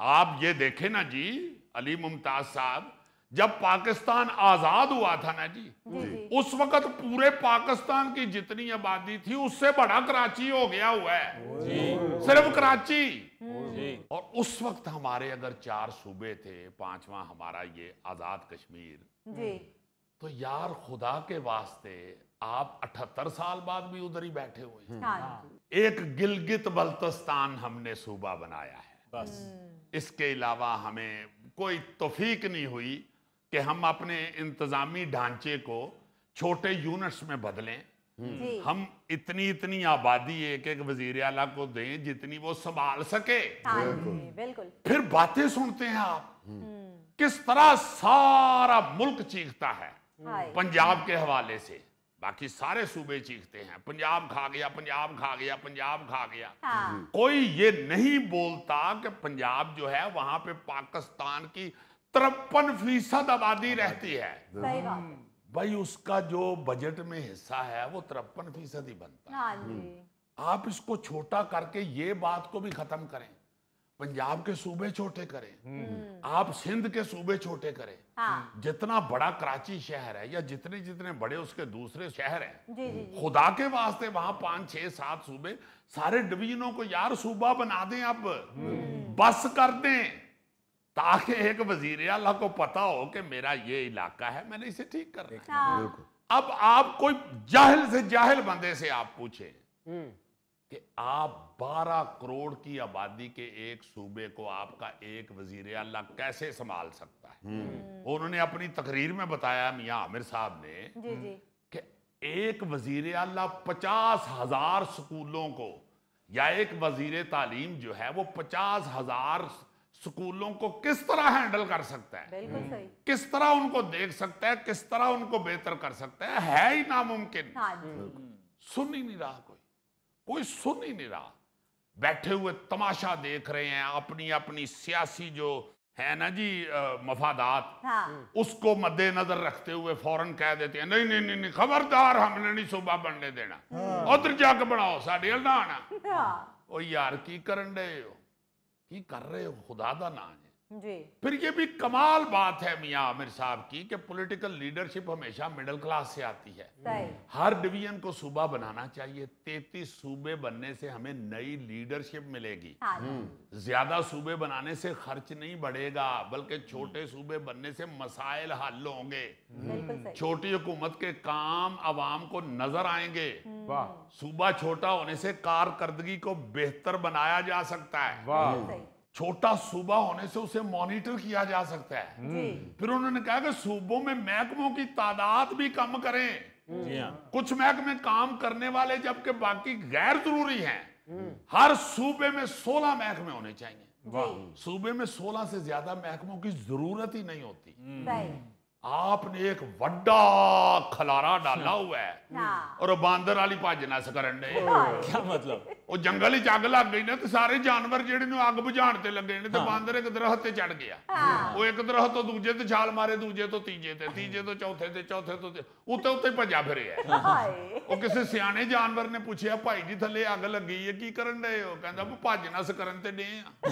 आप ये देखें ना जी अली मुमताज साहब, जब पाकिस्तान आजाद हुआ था ना जी, उस वक्त पूरे पाकिस्तान की जितनी आबादी थी उससे बड़ा कराची हो गया हुआ है, सिर्फ कराची। और उस वक्त हमारे अगर 4 सूबे थे, 5वां हमारा ये आजाद कश्मीर, तो यार खुदा के वास्ते आप 78 साल बाद भी उधर ही बैठे हुए हैं। एक गिलगित बल्तिस्तान हमने सूबा बनाया है, बस इसके अलावा हमें कोई तौफीक नहीं हुई कि हम अपने इंतजामी ढांचे को छोटे यूनिट्स में बदलें। हम इतनी इतनी आबादी एक एक वजीर आला को दें जितनी वो संभाल सके। बिल्कुल। फिर बातें सुनते हैं आप किस तरह सारा मुल्क चीखता है पंजाब के हवाले से, बाकी सारे सूबे चीखते हैं पंजाब खा गया, पंजाब खा गया, पंजाब खा गया। कोई ये नहीं बोलता कि पंजाब जो है वहां पे पाकिस्तान की 53% आबादी रहती है। सही बात है। भाई उसका जो बजट में हिस्सा है वो 53% ही बनता है। आप इसको छोटा करके ये बात को भी खत्म करें, पंजाब के सूबे छोटे करें, आप सिंध के सूबे छोटे करें। हाँ। जितना बड़ा कराची शहर है या जितने जितने बड़े उसके दूसरे शहर हैं, जी जी खुदा के वास्ते वहां 5, 6, 7 सूबे, सारे डिवीजनों को यार सूबा बना दें, अब बस कर दें, ताकि एक वजीर आला को पता हो कि मेरा ये इलाका है, मैंने इसे ठीक कर रखा है। हाँ। अब आप कोई जाहिल से जाहिल बंदे से आप पूछे कि आप 12 करोड़ की आबादी के एक सूबे को आपका एक वजीर आला कैसे संभाल सकता है। उन्होंने अपनी तकरीर में बताया, मियां आमिर साहब ने, जी जी कि एक वजीर आला 50,000 स्कूलों को, या एक वजीर तालीम जो है वो 50,000 स्कूलों को किस तरह हैंडल कर सकता है, बिल्कुल सही। किस तरह उनको देख सकता है, किस तरह उनको बेहतर कर सकता है ही नामुमकिन। हाँ जी सुन ही नहीं रहा, कोई सुन ही नहीं रहा, बैठे हुए तमाशा देख रहे हैं, अपनी अपनी सियासी जो है ना जी मफादात, हाँ। उसको मद्देनजर रखते हुए फौरन कह देते हैं नहीं नहीं नहीं, नहीं खबरदार, हमने नहीं सूबा बनने देना, उधर जाके बनाओ, साडे अल ना आना। हाँ। ओ यार की करन डे हो, की कर रहे हो, खुदा दा ना है। जी फिर ये भी कमाल बात है मियां आमिर साहब की कि पॉलिटिकल लीडरशिप हमेशा मिडिल क्लास से आती है। सही। हर डिवीजन को सूबा बनाना चाहिए। 33 सूबे बनने से हमें नई लीडरशिप मिलेगी। हाँ जी। ज्यादा सूबे बनाने से खर्च नहीं बढ़ेगा, बल्कि छोटे सूबे बनने से मसाइल हल होंगे, बिल्कुल सही। छोटी हुकूमत के काम अवाम को नजर आएंगे। सूबा छोटा होने से कारकर्दगी को बेहतर बनाया जा सकता है। बिल्कुल सही। छोटा सूबा होने से उसे मॉनिटर किया जा सकता है। जी फिर उन्होंने कहा कि सूबों में महकमों की तादाद भी कम करें। जी हाँ। कुछ महकमे काम करने वाले जबकि बाकी गैर जरूरी हैं। हर सूबे में 16 महकमे होने चाहिए। सूबे में 16 से ज्यादा महकमों की जरूरत ही नहीं होती। सही। आपने एक वड्डा खलारा डाला हुआ है हाँ। और बांदर वाली भाजना से करन डे। क्या मतलब? ਉਹ ਜੰਗਲ ਵਿੱਚ ਅੱਗ ਲੱਗ ਗਈ ਨਾ ਤੇ ਸਾਰੇ ਜਾਨਵਰ ਜਿਹੜੇ ਨੂੰ ਅੱਗ ਬੁਝਾਉਣ ਤੇ ਲੱਗੇ ਨੇ ਤੇ ਬਾਂਦਰ ਇੱਕ ਦਰਖਤ ਤੇ ਚੜ ਗਿਆ। ਉਹ ਇੱਕ ਦਰਖਤ ਤੋਂ ਦੂਜੇ ਤੇ ਛਾਲ ਮਾਰੇ, ਦੂਜੇ ਤੋਂ ਤੀਜੇ ਤੇ, ਤੀਜੇ ਤੋਂ ਚੌਥੇ ਤੇ, ਚੌਥੇ ਤੋਂ ਉੱਤੇ ਉੱਤੇ ਭੱਜਾ ਫਿਰਿਆ। ਹਾਏ। ਉਹ ਕਿਸੇ ਸਿਆਣੇ ਜਾਨਵਰ ਨੇ ਪੁੱਛਿਆ, ਭਾਈ ਜੀ ਥੱਲੇ ਅੱਗ ਲੱਗੀ ਹੈ, ਕੀ ਕਰਨ ਡਏ ਹੋ? ਕਹਿੰਦਾ ਉਹ ਭੱਜ ਨਸ ਕਰਨ ਤੇ ਡੇ ਆ।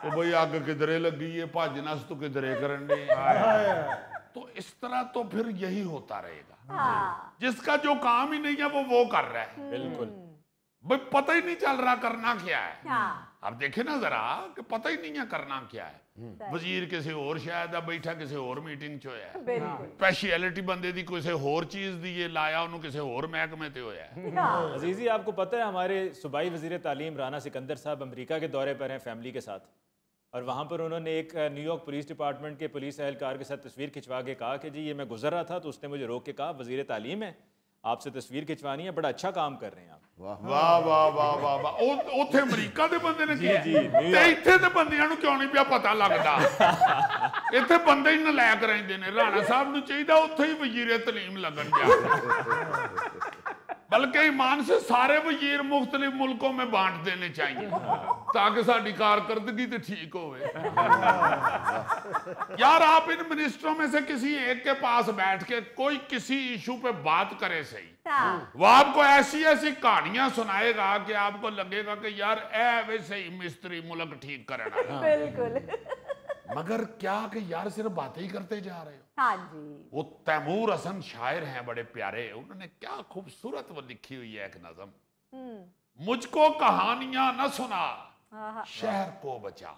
ਉਹ ਬਈ ਅੱਗ ਕਿਧਰੇ ਲੱਗੀ है, ਭੱਜ ਨਸ ਤੂੰ ਕਿਧਰੇ ਕਰਨ ਡੇ ਆ। तो इस तरह तो फिर यही होता रहेगा। हाँ। जिसका जो काम ही नहीं है वो कर रहा है। बिल्कुल। भाई पता ही नहीं चल रहा करना क्या है। हाँ। अब देखे ना जरा कि पता ही नहीं है करना क्या है। वजीर किसी और शायद बैठा किसी और मीटिंग चो है, बिल्कुल। स्पेशलिटी बंदे दी किसी और चीज दी है, लाया उन्होंने किसी और महकमे ते होया है। हाँ। अजीजी, आपको पता है हमारे सूबाई वजीर तालीम राना सिकंदर साहब अमेरिका के दौरे पर हैं फैमिली के साथ, और वहाँ पर उन्होंने एक न्यूयॉर्क पुलिस डिपार्टमेंट के पुलिस एहलकार के साथ तस्वीर खिंचवा के कहा कि जी ये मैं गुजर रहा था तो उसने मुझे रोक के कहा वजीर तालीम है, आपसे तस्वीर खिंचवानी है, बड़ा अच्छा काम कर रहे हैं आप। वाह वाह वाह वाह वाह। ਉੱਥੇ ਅਮਰੀਕਾ ਦੇ ਬੰਦੇ ਨੇ ਕਿਹਾ ਤੇ ਇੱਥੇ ਦੇ ਬੰਦਿਆਂ ਨੂੰ ਕਿਉਂ ਨਹੀਂ ਪਿਆ ਪਤਾ ਲੱਗਦਾ? ਇੱਥੇ ਬੰਦੇ ਹੀ ਨਲਾਇਕ ਰਹਿੰਦੇ ਨੇ। ਰਾਣਾ ਸਾਹਿਬ ਨੂੰ ਚਾਹੀਦਾ ਉੱਥੇ ਹੀ ਵਜ਼ੀਰੇ ਤਾਲੀਮ लगन जा, बल्कि ईमान से सारे वजीर मुख्तलिफ मुल्कों में बांट देने चाहिए ताकि साड़ी कारकर्दगी तो ठीक हो। यार आप इन मिनिस्टरों में से किसी एक के पास बैठ के कोई किसी इशू पे बात करे सही, वो आपको ऐसी ऐसी कहानियां सुनाएगा कि आपको लगेगा कि यार वैसे ही मिस्त्री मुल्क ठीक करना। बिल्कुल। मगर क्या कि यार सिर्फ बातें ही करते जा रहे हो। हाँ जी। वो तैमूर हसन शायर हैं बड़े प्यारे, उन्होंने क्या खूबसूरत वो लिखी हुई है एक नज़म, मुझको कहानियां न सुना शहर को बचा,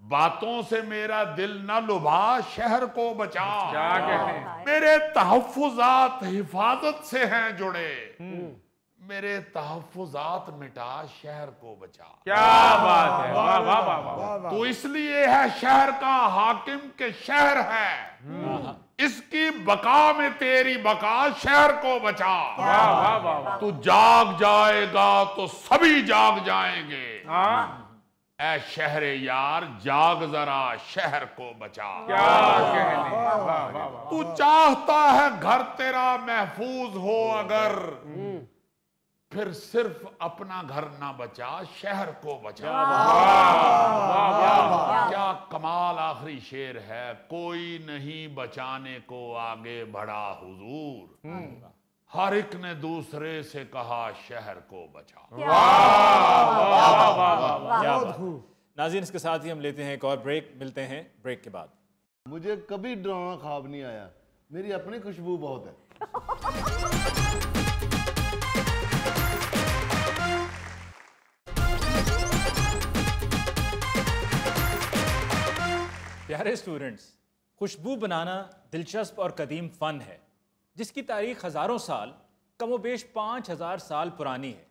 बातों से मेरा दिल न लुभा शहर को बचा, मेरे तहफ्फुजात हिफाजत से हैं जुड़े, मेरे तहफ्फुजात मिटा शहर को बचा। क्या बात है, वाह वाह वाह वाह। तो इसलिए है शहर का हाकिम के शहर है, इसकी बका में तेरी बका शहर को बचा। वाह वाह वाह। तू जाग जाएगा तो सभी जाग जाएंगे, ऐ शहर यार जाग जरा शहर को बचा। क्या कहने, वाह वाह वाह। तू चाहता है घर तेरा महफूज हो अगर, फिर सिर्फ अपना घर ना बचा शहर को बचा। क्या कमाल आखिरी शेर है, कोई नहीं बचाने को आगे बढ़ा हुजूर, हर एक ने दूसरे से कहा शहर को बचा। क्या बात। नाज़रीन, इसके साथ ही हम लेते हैं एक और ब्रेक। मिलते हैं ब्रेक के बाद। मुझे कभी डरावना ख्वाब नहीं आया, मेरी अपनी खुशबू बहुत है। प्यारे स्टूडेंट्स, खुशबू बनाना दिलचस्प और कदीम फ़न है जिसकी तारीख हज़ारों साल कमोबेश 5000 साल पुरानी है।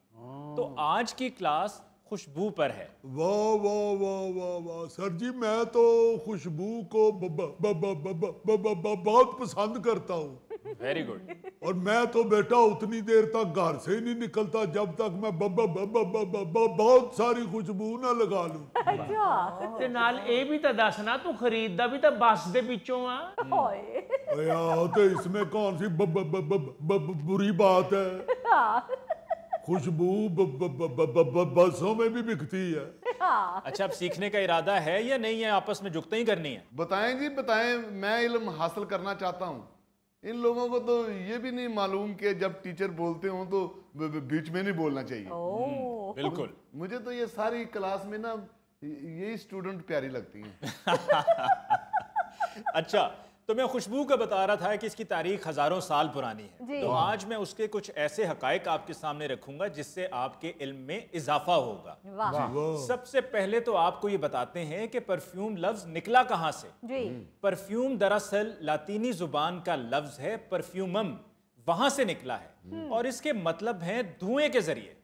तो आज की क्लास खुशबू पर है। वाह वाह वाह वाह वाह सर जी, मैं तो खुशबू को बहुत पसंद करता हूँ। Very good. और मैं तो बेटा उतनी देर तक घर से ही नहीं निकलता जब तक मैं बहुत सारी खुशबू ना लगा लूं। ते नाल ए भी तो दसना, तू खरीददा भी तो बस दे पिछों आ। तो इसमें कौन सी बुरी बात है? खुशबू बसों में भी बिकती है। अच्छा, अब सीखने का इरादा है या नहीं है? आपस में जुगते ही करनी है? बताएं जी बताएं, मैं इल्म हासिल करना चाहता हूँ। इन लोगों को तो ये भी नहीं मालूम कि जब टीचर बोलते हो तो बीच में नहीं बोलना चाहिए। बिल्कुल। मुझे तो ये सारी क्लास में ना यही स्टूडेंट प्यारी लगती हैं। अच्छा, तो मैं खुशबू का बता रहा था कि इसकी तारीख हज़ारों साल पुरानी है। तो आज मैं उसके कुछ ऐसे हकायक आपके सामने रखूंगा जिससे आपके इल्म में इजाफा होगा। सबसे पहले तो आपको ये बताते हैं कि परफ्यूम लफ्ज निकला कहाँ से। परफ्यूम दरअसल लातीनी जुबान का लफ्ज है परफ्यूमम, वहां से निकला है और इसके मतलब है धुएं के जरिए।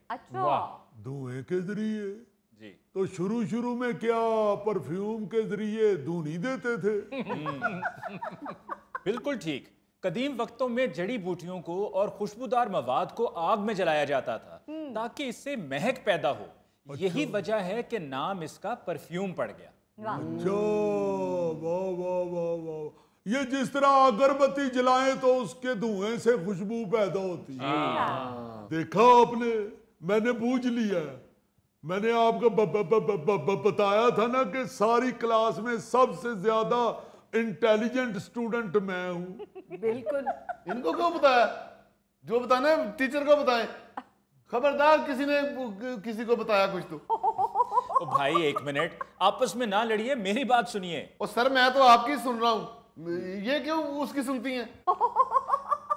धुएं के जरिए? जी। तो शुरू में क्या परफ्यूम के जरिए धुनी देते थे? बिल्कुल ठीक। कदीम वक्तों में जड़ी बूटियों को और खुशबूदार मवाद को आग में जलाया जाता था ताकि इससे महक पैदा हो। यही वजह है कि नाम इसका परफ्यूम पड़ गया। अच्छा, वाह वाह वाह वाह। ये जिस तरह अगरबत्ती जलाएं तो उसके धुएं से खुशबू पैदा होती है। देखा आपने, मैंने बूझ लिया। मैंने आपको बताया था ना कि सारी क्लास में सबसे ज्यादा इंटेलिजेंट स्टूडेंट मैं हूँ। बिल्कुल। इनको क्यों बताया? जो बताना है टीचर को बताएं। खबरदार किसी ने किसी को बताया कुछ तो। ओ भाई एक मिनट, आपस में ना लड़िए, मेरी बात सुनिए। और सर मैं तो आपकी सुन रहा हूँ, ये क्यों उसकी सुनती हैं?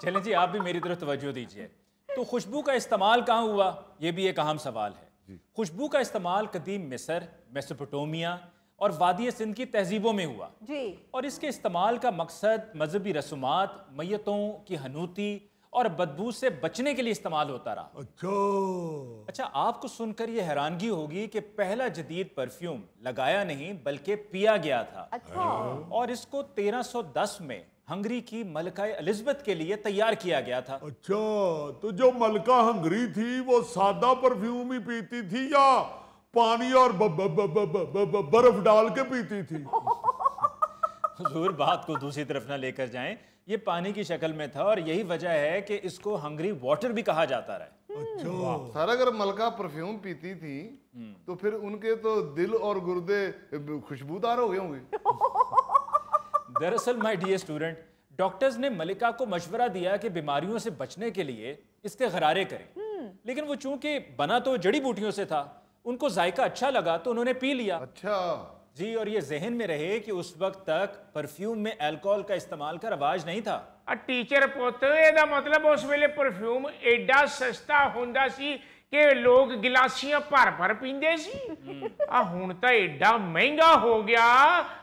चलें जी, आप भी मेरी तरफ तवज्जो दीजिए। तो खुशबू का इस्तेमाल कहाँ हुआ, ये भी एक अहम सवाल है। खुशबू का इस्तेमाल कदीम मिस्र, मेसोपोटामिया और वादी सिंध की तहजीबों में हुआ जी। और इसके इस्तेमाल का मकसद मजहबी रसूमात, मैयतों की हनूती और बदबू से बचने के लिए इस्तेमाल होता रहा। अच्छा, आपको सुनकर यह हैरानगी होगी कि पहला जदीद परफ्यूम लगाया नहीं बल्कि पिया गया था। अच्छा। और इसको 1310 में हंगरी की मलका एलिजाबेथ के लिए तैयार किया गया था। अच्छा, तो जो मलका हंगरी थी वो सादा परफ्यूम ही पीती थी या पानी और बर्फ डाल के पीती थी? हुजूर, बात को दूसरी तरफ ना लेकर जाएं। ये पानी की शक्ल में था और यही वजह है कि इसको हंगरी वाटर भी कहा जाता रहा। अच्छा। सर अगर मलका परफ्यूम पीती थी तो फिर उनके तो दिल और गुर्दे खुशबूदार हो गए होंगे। दरअसल माय डियर स्टूडेंट, डॉक्टर्स ने मलिका को मशवरा दिया कि बीमारियों से बचने के लिए इसके गरारे करें, लेकिन वो चूंकि बना तो जड़ी बूटियों से था, उनको जायका अच्छा लगा तो उन्होंने पी लिया। अच्छा जी, और ये जहन में रहे कि उस वक्त तक परफ्यूम में अल्कोहल का इस्तेमाल का रवाज नहीं था। टीचर पुत, एदा मतलब उस वेले परफ्यूम एडा सस्ता होंदा सी कि लोग गिलासियां भर भर पींदे सी। हुण तां एडा महंगा हो गया,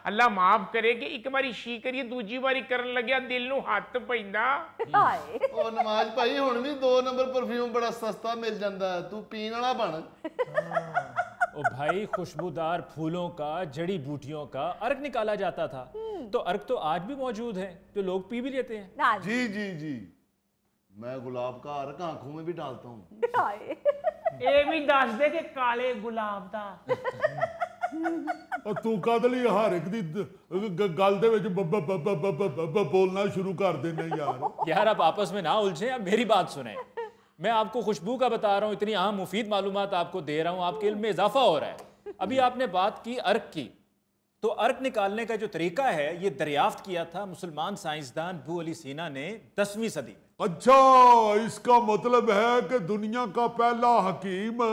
अल्लाह माफ करे कि एक बारी शी करिए दूजी बारी करन लग्या दिल नूं हत्थ पैंदा। ओ नमाज भाई, हुण भी 2 नंबर परफ्यूम बड़ा सस्ता मिल जांदा, तू पीण वाला बन। ओ भाई, खुशबूदार फूलों का, जड़ी बूटियों का अर्क निकाला जाता था, तो अर्क तो आज भी मौजूद है जो लोग पी भी लेते हैं। जी जी जी, मैं गुलाब का अर्क आंखों में भी डालता हूँ। ये भी दस दे कि काले गुलाब दा। तू कदली हर एक दी गल दे विच बोलना शुरू कर देना यार। यार आप आपस में ना उलझे, अब मेरी बात सुने। मैं आपको खुशबू का बता रहा हूँ, इतनी अहम मुफीद मालूमात आपको दे रहा हूँ, आपके इल्म में इजाफा हो रहा है। अभी आपने बात की अर्क की, तो अर्क निकालने का जो तरीका है ये दरियाफ्त किया था मुसलमान साइंसदान अबू अली सीना ने 10वीं सदी में। अच्छा, इसका मतलब है कि दुनिया का पहला हकीम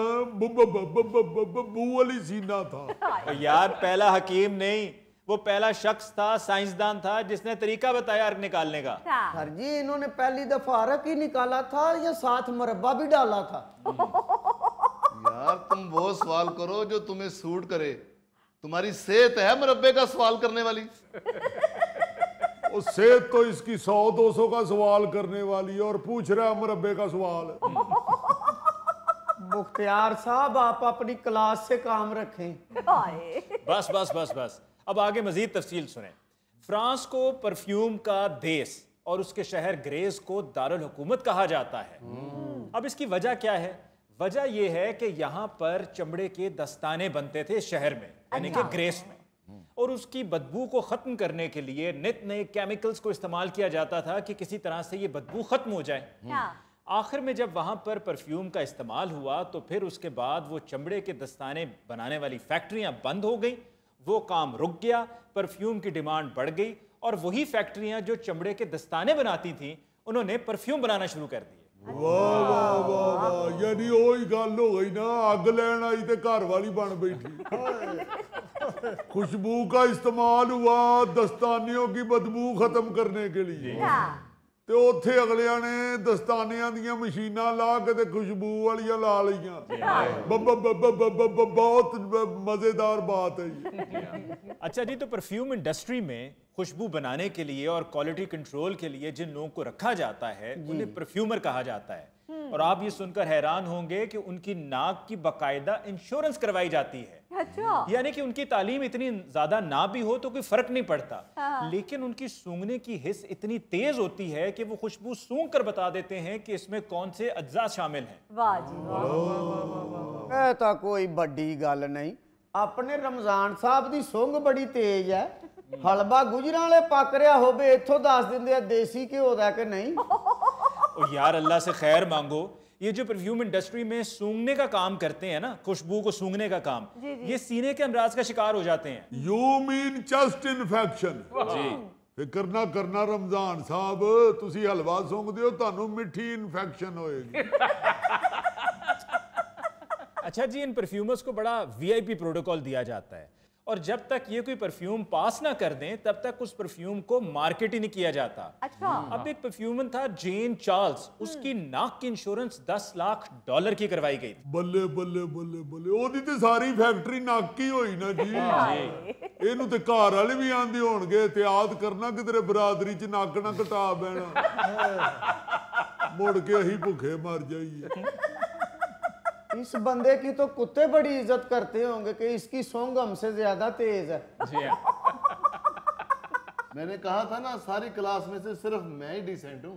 अबू अली सीना था। तो यार पहला हकीम नहीं, वो पहला शख्स था, साइंसदान था जिसने तरीका बताया अर्क निकालने का। सर जी इन्होंने पहली दफा अर्क ही निकाला था या साथ मरब्बा भी डाला था? यार तुम वो सवाल करो जो तुम्हें सूट करे। तुम्हारी सेहत है मुरब्बे का सवाल करने वाली? और सेहत तो इसकी 100-200 का सवाल करने वाली है और पूछ रहा है मुरब्बे का सवाल। मुख्तियार साहब आप अपनी क्लास से काम रखें। बस बस बस बस, अब आगे मजीद तफसील सुने। फ्रांस को परफ्यूम का देश और उसके शहर ग्रेस को दारुल हुकूमत कहा जाता है। अब इसकी वजह क्या है? वजह यह है कि यहाँ पर चमड़े के दस्ताने बनते थे शहर में, यानी कि ग्रेस में, और उसकी बदबू को ख़त्म करने के लिए नित नए केमिकल्स को इस्तेमाल किया जाता था कि किसी तरह से ये बदबू ख़त्म हो जाए। आखिर में जब वहाँ पर परफ्यूम का इस्तेमाल हुआ तो फिर उसके बाद वो चमड़े के दस्ताने बनाने वाली फैक्ट्रियाँ बंद हो गई, वो काम रुक गया, परफ्यूम की डिमांड बढ़ गई और वही फैक्ट्रियाँ जो चमड़े के दस्ताने बनाती थीं उन्होंने परफ्यूम बनाना शुरू कर दिए। वाह वाह वाह वाह, यानी वही गल हो गई ना, अग लैन आई ते घर वाली बन बैठी। खुशबू का इस्तेमाल हुआ दस्तानियों की बदबू खत्म करने के लिए, तो उत्थे अगलियां ने दस्तानियां दियां मशीनां ला के ते खुशबू वालियां ला लियां। बहुत मजेदार बात है ये। अच्छा जी, तो परफ्यूम इंडस्ट्री में खुशबू बनाने के लिए और क्वालिटी कंट्रोल के लिए जिन लोगों को रखा जाता है उन्हें परफ्यूमर कहा जाता है। और आप ये सुनकर हैरान होंगे कि उनकी नाक की बाकायदा इंश्योरेंस करवाई जाती है। अच्छा। यानी कि उनकी तालीम इतनी ज्यादा ना भी हो तो कोई फर्क नहीं पड़ता, लेकिन उनकी सूंघने की हिस्स इतनी तेज होती है कि वो खुशबू सूंघ कर बता देते हैं कि इसमें कौन से अज्जा शामिल हैं। वाह जी वाह। ਇਹ ਤਾਂ ਕੋਈ ਵੱਡੀ ਗੱਲ ਨਹੀਂ। ਆਪਣੇ ਰਮਜ਼ਾਨ ਸਾਹਿਬ ਦੀ ਸੁੰਘ ਬੜੀ ਤੇਜ਼ ਹੈ। ਹਲਵਾ ਗੁਜਰਾਂ ਵਾਲੇ ਪੱਕ ਰਿਹਾ ਹੋਵੇ ਇੱਥੋਂ ਦੱਸ ਦਿੰਦੇ ਆ ਦੇਸੀ ਘਿਓ ਦਾ ਕਿ ਨਹੀਂ। और यार अल्लाह से खैर मांगो, ये जो परफ्यूम इंडस्ट्री में सूंघने का काम करते हैं ना, खुशबू को सूंघने का काम, ये सीने के अमराज का शिकार हो जाते हैं। You mean chest infection? जी फिक्र ना करना रमजान साहब, तुसी हलवा सूंघदे हो तानू मिठी इन्फेक्शन होएगी। अच्छा जी, इन परफ्यूमर्स को बड़ा वीआईपी प्रोटोकॉल दिया जाता है और जब तक ये कोई परफ्यूम पास ना कर दें तब तक उस परफ्यूम को मार्केट ही नहीं किया जाता। अच्छा। अब एक परफ्यूमर था जेन चार्ल्स, उसकी नाक की इंश्योरेंस $10 लाख की करवाई गई। बल्ले बल्ले बल्ले बल्ले, ओदी ते सारी फैक्ट्री नाकी होई ना जी। इनू ते घर वाले भी आंदे होणगे एहतियात करना कि तेरे बरादरी च नक ना कटा बैणा, मुड़ के अही भुखे मर जाइए। इस बंदे की तो कुत्ते बड़ी इज्जत करते होंगे कि इसकी सूंघ हमसे ज्यादा तेज है। जी हाँ। मैंने कहा था ना सारी क्लास में से सिर्फ मैं ही डिसेंट हूँ।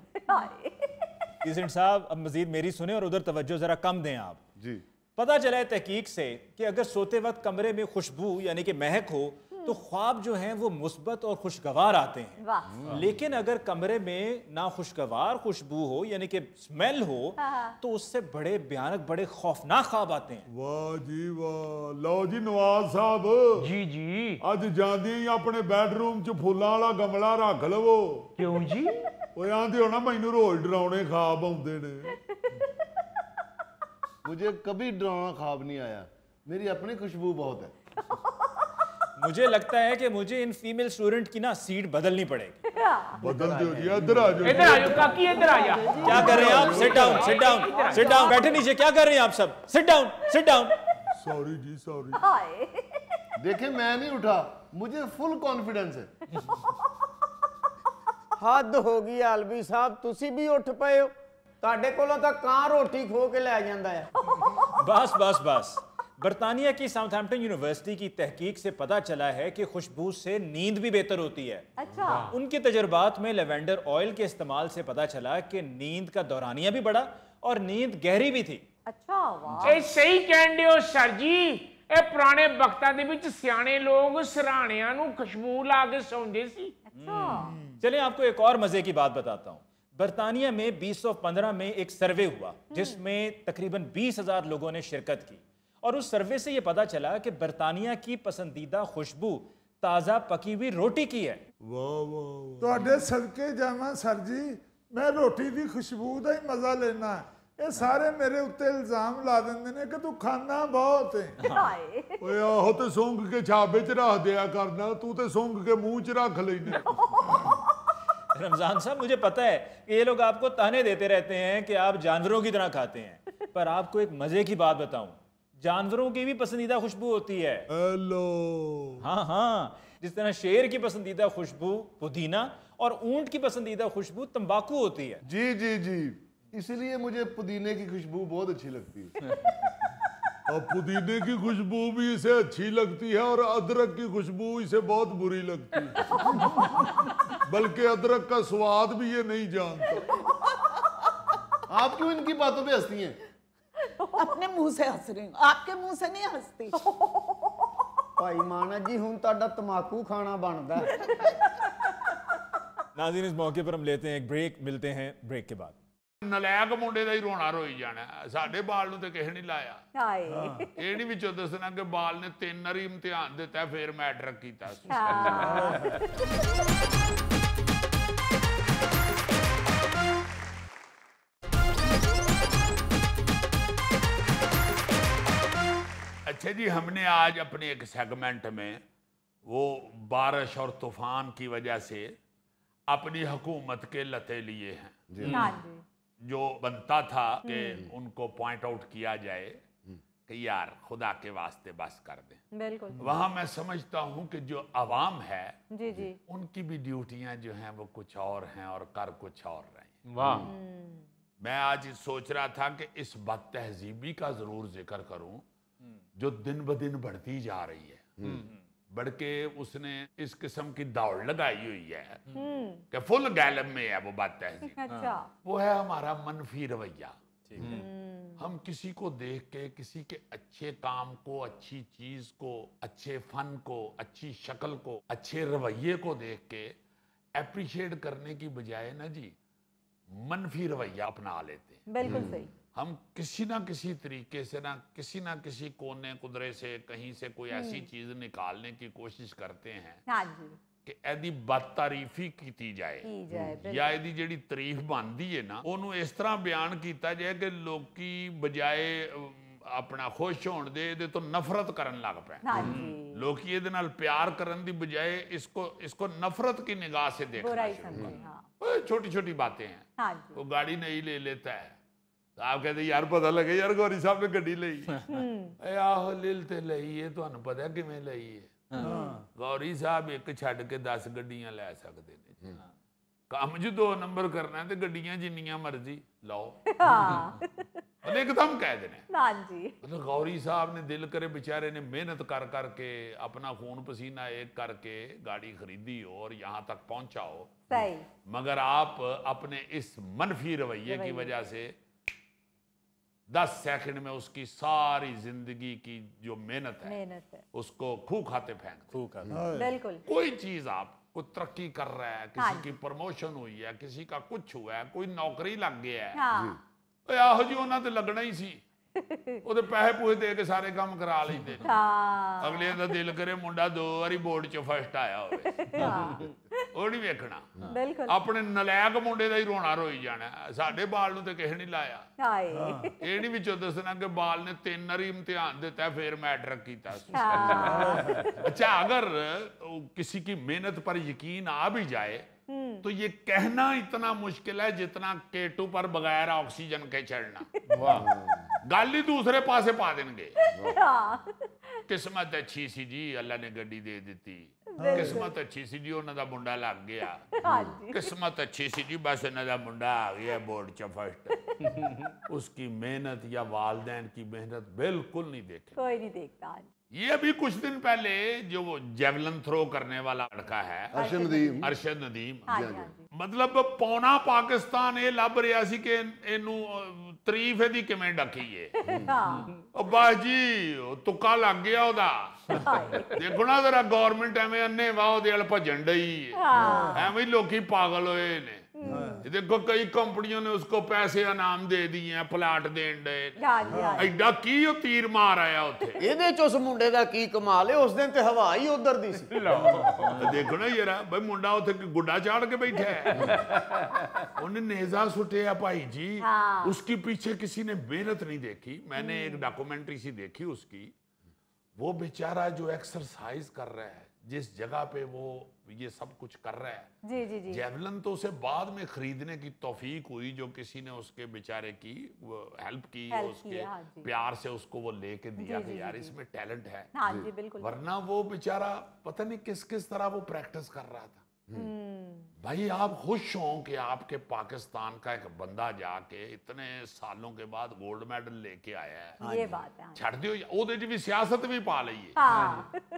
डिसेंट साहब, अब मजीद मेरी सुने और उधर तवज्जो जरा कम दें आप जी। पता चला है तहकीक से कि अगर सोते वक्त कमरे में खुशबू यानी कि महक हो तो ख्वाब जो हैं वो मुस्बत और खुशगवार आते हैं। वाह। लेकिन अगर कमरे में ना खुशगवार खुशबू हो यानी कि स्मेल हो तो उससे बड़े भयानक बड़े खौफनाक ख्वाब आते हैं। वाह जी वाह। लो जी नवाज साहब, जी जी। अज जांदे ही अपने बेडरूम च फुल्लां वाला गमला रख लवो। क्यों जी? ओए आंदे हो ना मैनू रोज डरावने ख्वाब आउंदे ने। मुझे कभी डरावना ख्वाब नहीं आया, मेरी अपनी खुशबू बहुत है। मुझे लगता है कि मुझे इन फीमेल स्टूडेंट की ना सीट बदलनी पड़ेगी। बदल दो जी, इधर आ जाओ। इधर आ जाओ काकी, इधर आ जा। क्या कर रहे हैं आप? Sit down sit down sit down, बैठे नीचे। क्या कर रहे हैं आप सब? Sit down sit down. Sorry जी सॉरी। देखिए मैं नहीं उठा, मुझे फुल कॉन्फिडेंस है। हद हो गई आलवी साहब, तुसी भी उठ पए हो। ਤੁਹਾਡੇ ਕੋਲੋਂ ਤਾਂ ਕਾਂ ਰੋਟੀ ਖੋ ਕੇ ਲੈ ਜਾਂਦਾ ਹੈ। बस बस बस। बरतानिया की साउथहैम्पटन यूनिवर्सिटी की तहकीक से पता चला है कि खुशबू से नींद भी बेहतर होती है। अच्छा। उनके तजर्बात में लेवेंडर ऑयल के इस्तेमाल से पता चला कि नींद का दौरानिया भी बढ़ा और नींद गहरी भी थी। अच्छा वाह। ਇਹ ਸਹੀ ਕਹਿੰਦੇ ਹੋ ਸਰ ਜੀ। ਇਹ ਪੁਰਾਣੇ ਵਕਤਾਂ ਦੇ ਵਿੱਚ ਸਿਆਣੇ ਲੋਕ ਸਿਰਹਾਣਿਆਂ ਨੂੰ ਖੁਸ਼ਬੂ ਲਾ ਕੇ ਸੌਂਦੇ ਸੀ। अच्छा। चलिए आपको एक और मजे की बात बताता हूँ। बरतानिया में 2015 में एक सर्वे हुआ जिसमें तकरीबन 20,000 लोगों ने शिरकत की और उस सर्वे से यह पता चला कि बरतानिया की पसंदीदा खुशबू ताज़ा पकी हुई रोटी की है। वाह वाह ਤੁਹਾਡੇ ਸਦਕੇ ਜਾਵਾਂ ਸਰ ਜੀ, ਮੈਂ ਰੋਟੀ ਦੀ ਖੁਸ਼ਬੂ ਦਾ ਹੀ ਮਜ਼ਾ ਲੈਣਾ। ਇਹ ਸਾਰੇ ਮੇਰੇ ਉੱਤੇ ਇਲਜ਼ਾਮ ਲਾ ਦਿੰਦੇ ਨੇ ਕਿ ਤੂੰ ਖਾਣਾ ਬਹੁਤ ਹੈ। ਹਾਏ ਓਏ ਆਹੋ ਤੇ ਸੁੰਘ ਕੇ ਛਾਬੇ 'ਚ ਰੱਖ ਦਿਆ ਕਰਨਾ, ਤੂੰ ਤੇ ਸੁੰਘ ਕੇ ਮੂੰਹ 'ਚ ਰੱਖ ਲੈਨੇ। रमजान साहब, मुझे पता है कि ये लोग आपको ताने देते रहते हैं कि आप जानवरों की तरह खाते हैं, पर आपको एक मजे की बात बताऊं, जानवरों की भी पसंदीदा खुशबू होती है। हेलो। हाँ हाँ, जिस तरह शेर की पसंदीदा खुशबू पुदीना और ऊंट की पसंदीदा खुशबू तंबाकू होती है। जी जी जी, इसलिए मुझे पुदीने की खुशबू बहुत अच्छी लगती है। और पुदीने की खुशबू भी इसे अच्छी लगती है और अदरक की खुशबू इसे बहुत बुरी लगती है। बल्कि अदरक का स्वाद भी ये नहीं जानता। आप क्यों इनकी बातों पे हंसती हैं? अपने मुंह से हंस रही हूँ, आपके मुंह से नहीं हंसती। भाई माना जी हुन ताड़ा तमाकू खाना बनता है। नाज़रीन, इस मौके पर हम लेते हैं एक ब्रेक, मिलते हैं ब्रेक के बाद। ਨਲਾਇਕ ਮੁੰਡੇ ਦਾ ਹੀ ਰੋਣਾ ਰੋਈ ਜਾਣਾ, ਸਾਡੇ ਬਾਲ ਨੂੰ ਤੇ ਕਿਸੇ ਨਹੀਂ ਲਾਇਆ। ਹਾਏ ਇਹ ਨਹੀਂ ਵਿੱਚੋਂ ਦੱਸਣਾ ਕਿ ਬਾਲ ਨੇ 3 ਵਾਰੀ ਇਮਤਿਹਾਨ ਦਿੱਤਾ ਫਿਰ ਮੈਟ੍ਰਿਕ ਕੀਤਾ। अच्छा जी, हमने आज अपने एक सेगमेंट में वो बारिश और तूफान की वजह से अपनी हुकूमत के लते लिए हैं। हाँ जी, जो बनता था कि उनको पॉइंट आउट किया जाए कि यार खुदा के वास्ते बस कर दें। बिल्कुल वहां मैं समझता हूं कि जो अवाम है जी जी, उनकी भी ड्यूटियां जो हैं वो कुछ और हैं और कर कुछ और रहे हैं। वाह। मैं आज सोच रहा था कि इस बद तहजीबी का जरूर जिक्र करूं जो दिन ब दिन बढ़ती जा रही है। बढ़ के उसने इस किस्म की दौड़ लगाई हुई है कि फुल गैलम में है वो बात तहजीब। अच्छा वो है हमारा मनफी रवैया। हम किसी को देख के, किसी के अच्छे काम को, अच्छी चीज को, अच्छे फन को, अच्छी शक्ल को, अच्छे रवैये को देख के एप्रिशिएट करने की बजाय ना जी मनफी रवैया अपना लेते हैं। बिल्कुल सही। हम किसी ना किसी तरीके से ना किसी कोने कुदरे से कहीं से कोई ऐसी चीज निकालने की कोशिश करते हैं हाँ जी, कि एदी बदतारीफी की जाए या एदी जेड़ी तारीफ बनती है ना ओनू इस तरह बयान किया जाए कि लोकी बजाए अपना खुश होने दे इहदे तो नफरत करन लग पे। हाँ जी, लोकी इहदे नाल प्यार करन दी बजाय इसको नफरत की निगाह से देखना बुराई शुरू समझे। कर। हाँ छोटी छोटी बातें हैं। हाँ जी, वो गाड़ी नहीं ले लेता है तो आप कहते यार पता लगे यार गौरी साहब ने गड्डी लई आहो लिल ते लई है, तुहानू पता किवें लई है। गौरी साहब एक छड्ड के 10 गड्डियां लै सकदे ने। काम जो 2 नंबर करना ते गड्डियां जिन्नियां मर्जी लाओ। एकदम कह देने। हाँ जी, मतलब गौरी साहब ने दिल करे बेचारे ने मेहनत कर करके अपना खून पसीना एक करके गाड़ी खरीदी हो और यहाँ तक पहुंचा हो, सही। मगर आप अपने इस मनफी रवैये की वजह से 10 सेकंड में उसकी सारी जिंदगी की जो मेहनत है उसको खू खाते फेंक बिल्कुल। कोई चीज आप कोई तरक्की कर रहा है, किसी हाँ। की प्रमोशन हुई है, किसी का कुछ हुआ है, कोई नौकरी लग गया है, हाँ। आहो जी उन्होंने तो लगना ही सी ਉਹਦੇ ਪੈਸੇ ਪੂਸੇ ਦੇ ਕੇ ਸਾਰੇ ਕੰਮ ਕਰਾ ਲੈਂਦੇ ਨੇ। ਅਗਲੇ ਦਾ ਦਿਲ ਕਰੇ ਮੁੰਡਾ 2 ਵਾਰੀ ਬੋਰਡ 'ਚ ਫਸਟ ਆਇਆ ਹੋਵੇ, ਉਹ ਨਹੀਂ ਵੇਖਣਾ। ਆਪਣੇ ਨਲਾਇਕ ਮੁੰਡੇ ਦਾ ਹੀ ਰੋਣਾ ਰੋਈ ਜਾਣਾ, ਸਾਡੇ ਬਾਲ ਨੂੰ ਤੇ ਕਿਸੇ ਨਹੀਂ ਲਾਇਆ। ਇਹ ਨਹੀਂ ਵਿੱਚੋਂ ਦੱਸਣਾ ਕਿ ਬਾਲ ਨੇ 3 ਵਾਰੀ ਇਮਤਿਹਾਨ ਦਿੱਤਾ ਫਿਰ ਮੈਟ੍ਰਿਕ ਕੀਤਾ। अच्छा, अगर किसी की मेहनत पर यकीन आ भी जाए तो ये कहना इतना मुश्किल है जितना K2 पर बगैर ऑक्सीजन के चढ़ना। गल ही दूसरे पासे पा देंगे। किस्मत अच्छी सी जी, अल्लाह ने गड्डी दे दी। किस्मत अच्छी सी जी, उन्होंने मुंडा लग गया। किस्मत अच्छी सी जी, बस उन्होंने मुंडा आ गया बोर्ड च फर्स्ट। उसकी मेहनत या वालदैन की मेहनत बिल्कुल नहीं देखे, कोई नहीं देखता। ये अभी कुछ दिन पहले जो वो जेवलिन थ्रो करने वाला लड़का है अरशद नदीम, मतलब पौना पाकिस्तान ये लभ रहा सी कि इनू तारीफ इहदी किवें डकी है। बस जी तुक्का लग गया ओदा। देखो ना जरा गवर्नमेंट एवें अन्ने वाह ओहदे अल भजन डई है, एवें लोकी पागल होए ने। देखो कई कंपनियों ने उसको पैसे इनाम दे दिए हैं, प्लाट देन दे एडा की ਉਹ ਤੀਰ ਮਾਰ ਆਇਆ ਉੱਥੇ ਇਹਦੇ ਚ ਉਸ ਮੁੰਡੇ ਦਾ ਕੀ ਕਮਾਲ ਹੈ ਉਸ ਦਿਨ ਤੇ ਹਵਾ ਹੀ ਉਧਰ ਦੀ ਸੀ देखो ना यार भाई मुंडा ਉੱਥੇ गुड्डा चाड़ के बैठा है उन्हें नेजा सुटिया भाई जी उसके पीछे किसी ने मेहनत नहीं देखी। मैंने एक डॉक्यूमेंट्री सी देखी उसकी, वो बेचारा जो एक्सरसाइज कर रहा है, जिस जगह पे वो ये सब कुछ कर रहा है, जी जेवलिन तो उसे बाद में खरीदने की तौफीक हुई, जो किसी ने उसके बेचारे की वो हेल्प की, उसके प्यार से उसको वो लेके दिया कि यार इसमें टैलेंट है। हाँ जी बिल्कुल। वरना वो बेचारा पता नहीं किस किस तरह वो प्रैक्टिस कर रहा था। भाई आप खुश हो कि आपके पाकिस्तान का एक बंदा जाके इतने सालों के बाद गोल्ड मेडल लेके आया है, ये बात है। छड़ दियो ਉਹਦੇ ਚ ਵੀ ਸਿਆਸਤ ਵੀ ਪਾ ਲਈਏ।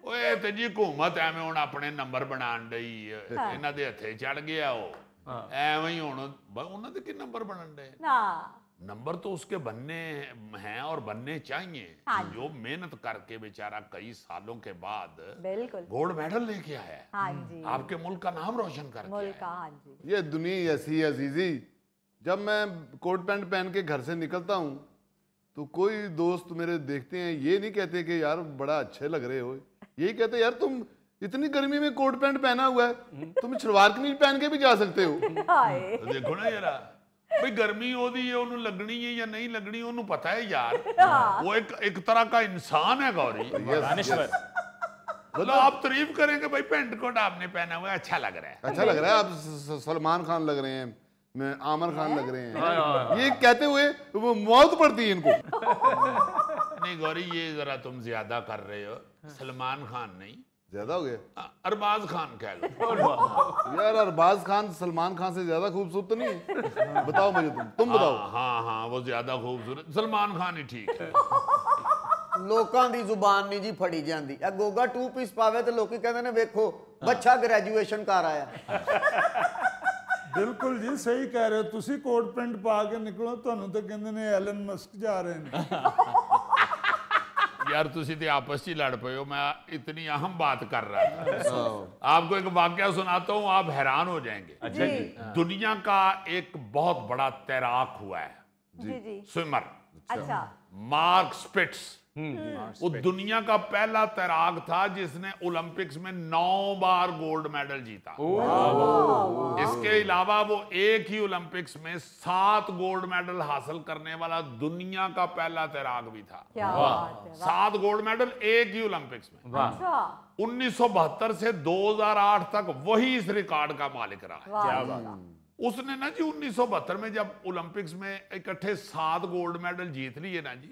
ਓਏ ਤੇ ਜੀ ਹਕੂਮਤ ਐਵੇਂ ਹੁਣ ਆਪਣੇ ਨੰਬਰ ਬਣਾਉਣ ਡਈ, ਇਹਨਾਂ ਦੇ ਹੱਥੇ ਚੜ ਗਿਆ ਉਹ ਐਵੇਂ ਹੀ ਹੁਣ ਉਹਨਾਂ ਦੇ ਕੀ ਨੰਬਰ ਬਣਨ ਡੇ। नंबर तो उसके बनने हैं और बनने चाहिए। जो मेहनत करके बेचारा कई सालों के बाद गोल्ड मेडल लेके आया है, हाँ जी। आपके मुल्क का नाम रोशन करके आया है। हाँ जी। ये दुनिया ऐसी है अजीजी, जब मैं कोट पैंट पहन के घर से निकलता हूँ तो कोई दोस्त मेरे देखते हैं, ये नहीं कहते कि यार बड़ा अच्छे लग रहे हो, यही कहते यार तुम इतनी गर्मी में कोट पैंट पहना हुआ है, तुम सलवार कमीज पहन के भी जा सकते हो। तो देखो ना यार भाई गर्मी ओदी है, उन्हें लगनी है या नहीं लगनी उन्हें पता है यार, वो एक तरह का इंसान है गौरी। मतलब आप तारीफ करेंगे भाई पेंट कोट आपने पहना हुआ है, अच्छा लग रहा है, अच्छा लग रहा है, आप सलमान खान लग रहे हैं, मैं आमिर खान लग रहे हैं, ये कहते हुए वो मौत पड़ती है इनको। नहीं गौरी ये जरा तुम ज्यादा कर रहे हो, सलमान खान नहीं, ज्यादा हो गया, अरबाज खान कह लो। यार अरबाज खान सलमान खान से ज्यादा खूबसूरत तो नहीं है? बताओ मुझे, तुम बताओ। हाँ वो ज्यादा खूबसूरत, सलमान खान ही ठीक है। ਲੋਕਾਂ ਦੀ ਜ਼ੁਬਾਨ ਨਹੀਂ ਜੀ ਫੜੀ ਜਾਂਦੀ। ਇਹ ਗੋਗਾ 2 ਪੀਸ ਪਾਵੇ ਤੇ ਲੋਕੀ ਕਹਿੰਦੇ ਨੇ ਵੇਖੋ ਬੱਚਾ ਗ੍ਰੈਜੂਏਸ਼ਨ ਕਰ ਆਇਆ। ਬਿਲਕੁਲ ਜੀ ਸਹੀ ਕਹਿ ਰਹੇ ਹੋ ਤੁਸੀਂ, ਕੋਟ ਪੈਂਟ ਪਾ ਕੇ ਨਿਕਲੋ ਤੁਹਾਨੂੰ ਤਾਂ ਕਹਿੰਦੇ ਨੇ ਐਲਨ ਮਸਕ ਜਾ ਰਹੇ ਨੇ। यार तुसी तो आपस ही लड़ पे हो, मैं इतनी अहम बात कर रहा था। आपको एक वाकया सुनाता हूँ, आप हैरान हो जाएंगे। अच्छा जी। दुनिया का एक बहुत बड़ा तैराक हुआ है, जी। स्विमर, अच्छा, मार्क स्पिट्स। वो दुनिया का पहला तैराक था जिसने ओलंपिक्स में 9 बार गोल्ड मेडल जीता। इसके अलावा वो एक ही ओलंपिक्स में 7 गोल्ड मेडल हासिल करने वाला दुनिया का पहला तैराक भी था। 7 गोल्ड मेडल एक ही ओलंपिक्स में। 1972 से 2008 तक वही इस रिकॉर्ड का मालिक रहा। उसने ना जी 1972 में जब ओलंपिक्स में इकट्ठे 7 गोल्ड मेडल जीत लिए ना जी,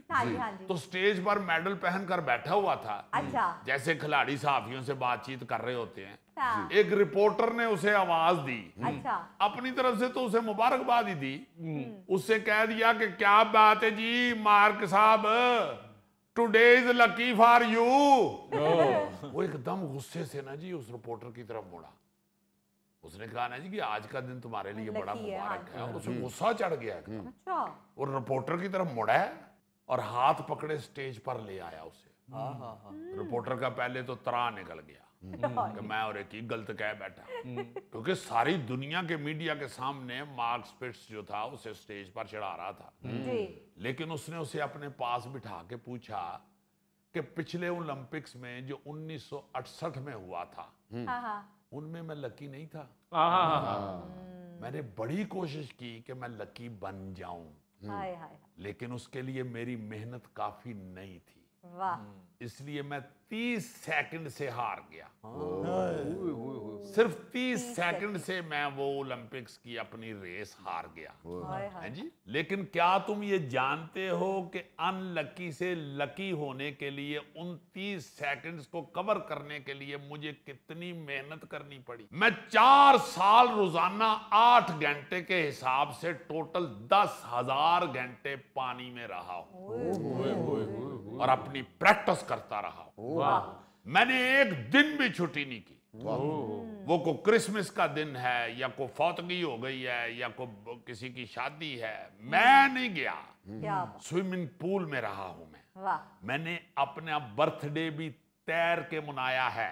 तो स्टेज पर मेडल पहनकर बैठा हुआ था। अच्छा। जैसे खिलाड़ी साथियों से बातचीत कर रहे होते हैं, एक रिपोर्टर ने उसे आवाज दी। अच्छा। अपनी तरफ से तो उसे मुबारकबाद ही दी, उससे कह दिया कि क्या बात है जी मार्क साहब, today is lucky for you. वो एकदम गुस्से से ना जी उस रिपोर्टर की तरफ मुड़ा। उसने कहा ना जी कि आज का दिन तुम्हारे लिए बड़ा मुबारक है, और उसे गुस्सा चढ़ गया एकदम। अच्छा। और रिपोर्टर की तरफ मुड़ा है और हाथ पकड़े स्टेज पर ले आया उसे। रिपोर्टर का पहले तो तरा निकल गया कि मैं और एक ही गलत कह बैठा, क्योंकि सारी दुनिया के मीडिया के सामने मार्क स्पिट्स जो था उसे स्टेज पर चढ़ा रहा था। लेकिन उसने उसे अपने पास बिठा के पूछा कि पिछले ओलंपिक्स में जो 1968 में हुआ था, उनमें मैं लकी नहीं था। मैंने बड़ी कोशिश की कि मैं लकी बन जाऊं, लेकिन उसके लिए मेरी मेहनत काफी नहीं थी। इसलिए मैं 30 सेकंड से हार गया। सिर्फ 30 सेकंड से मैं वो ओलंपिक्स की अपनी रेस हार गया। है जी। लेकिन क्या तुम ये जानते हो कि अनलकी से लकी होने के लिए उन 30 सेकंड्स को कवर करने के लिए मुझे कितनी मेहनत करनी पड़ी? मैं 4 साल रोजाना 8 घंटे के हिसाब से टोटल 10,000 घंटे पानी में रहा हूं और अपनी प्रैक्टिस करता रहा हूं। मैंने एक दिन भी छुट्टी नहीं की। वो को क्रिसमस का दिन है या को फौतगी हो गई है या को किसी की शादी है, मैं नहीं गया। स्विमिंग पूल में रहा हूं मैं। मैंने अपना बर्थडे भी तैर के मनाया है।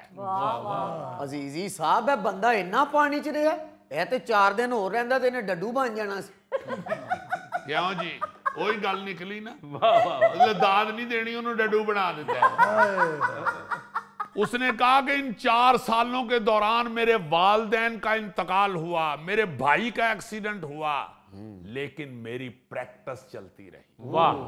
अजीजी साहब है बंदा इन्ना पानी च रहा ਇਹ ਤੇ 4 ਦਿਨ ਹੋਰ ਰਹਿੰਦਾ ਤੇ ਇਹਨੇ ਡੱਡੂ ਬਣ ਜਾਣਾ ਸੀ। क्यों जी वही गल निकली ना, दाद नहीं देनी उन्होंने डड्डू बना देता है। उसने कहा कि इन 4 सालों के दौरान मेरे वालदैन का इंतकाल हुआ, मेरे भाई का एक्सीडेंट हुआ, लेकिन मेरी प्रैक्टिस चलती रही। वाह।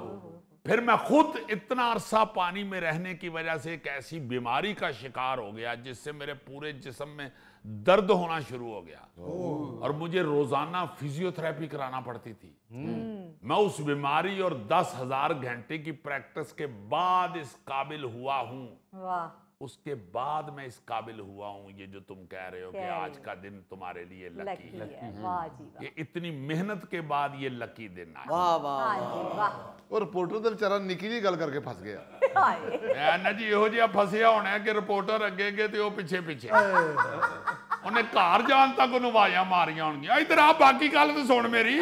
फिर मैं खुद इतना अरसा पानी में रहने की वजह से एक ऐसी बीमारी का शिकार हो गया जिससे मेरे पूरे जिस्म में दर्द होना शुरू हो गया और मुझे रोजाना फिजियोथेरेपी कराना पड़ती थी। मैं उस बीमारी और 10,000 घंटे की प्रैक्टिस के बाद इस काबिल हुआ हूं। वाह। उसके बाद मैं इस काबिल हुआ हूं, ये जो तुम कह रहे हो कि आज का दिन तुम्हारे लिए लकी है। वाह जी वाह। ये इतनी मेहनत के बाद ये लकी दिन आया। वाह वाह हाँ जी वाह। और रिपोर्टर तो बेचारा निकी जी गल करके फस गया। हाय। ना जी ਇਹੋ ਜਿਹਾ ਫਸਿਆ ਹੋਣਾ ਕਿ ਰਿਪੋਰਟਰ ਅੱਗੇ ਅੱਗੇ ਤੇ ਉਹ ਪਿੱਛੇ ਪਿੱਛੇ ਉਹਨੇ ਘਰ ਜਾਣ ਤੱਕ ਉਹਨੂੰ ਆਵਾਜ਼ਾਂ ਮਾਰੀਆਂ ਹੋਣਗੀਆਂ ਇਧਰ ਆ ਬਾਕੀ ਗੱਲ ਤੇ ਸੁਣ ਮੇਰੀ।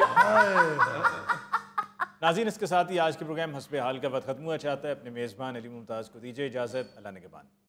नाज़रीन, इसके साथ ही आज के प्रोग्राम हस्बे हाल का वक्त खत्म हुआ चाहता है। अपने मेज़बान अली मुमताज़ को दीजिए इजाज़त। अल्लाह निगहबान।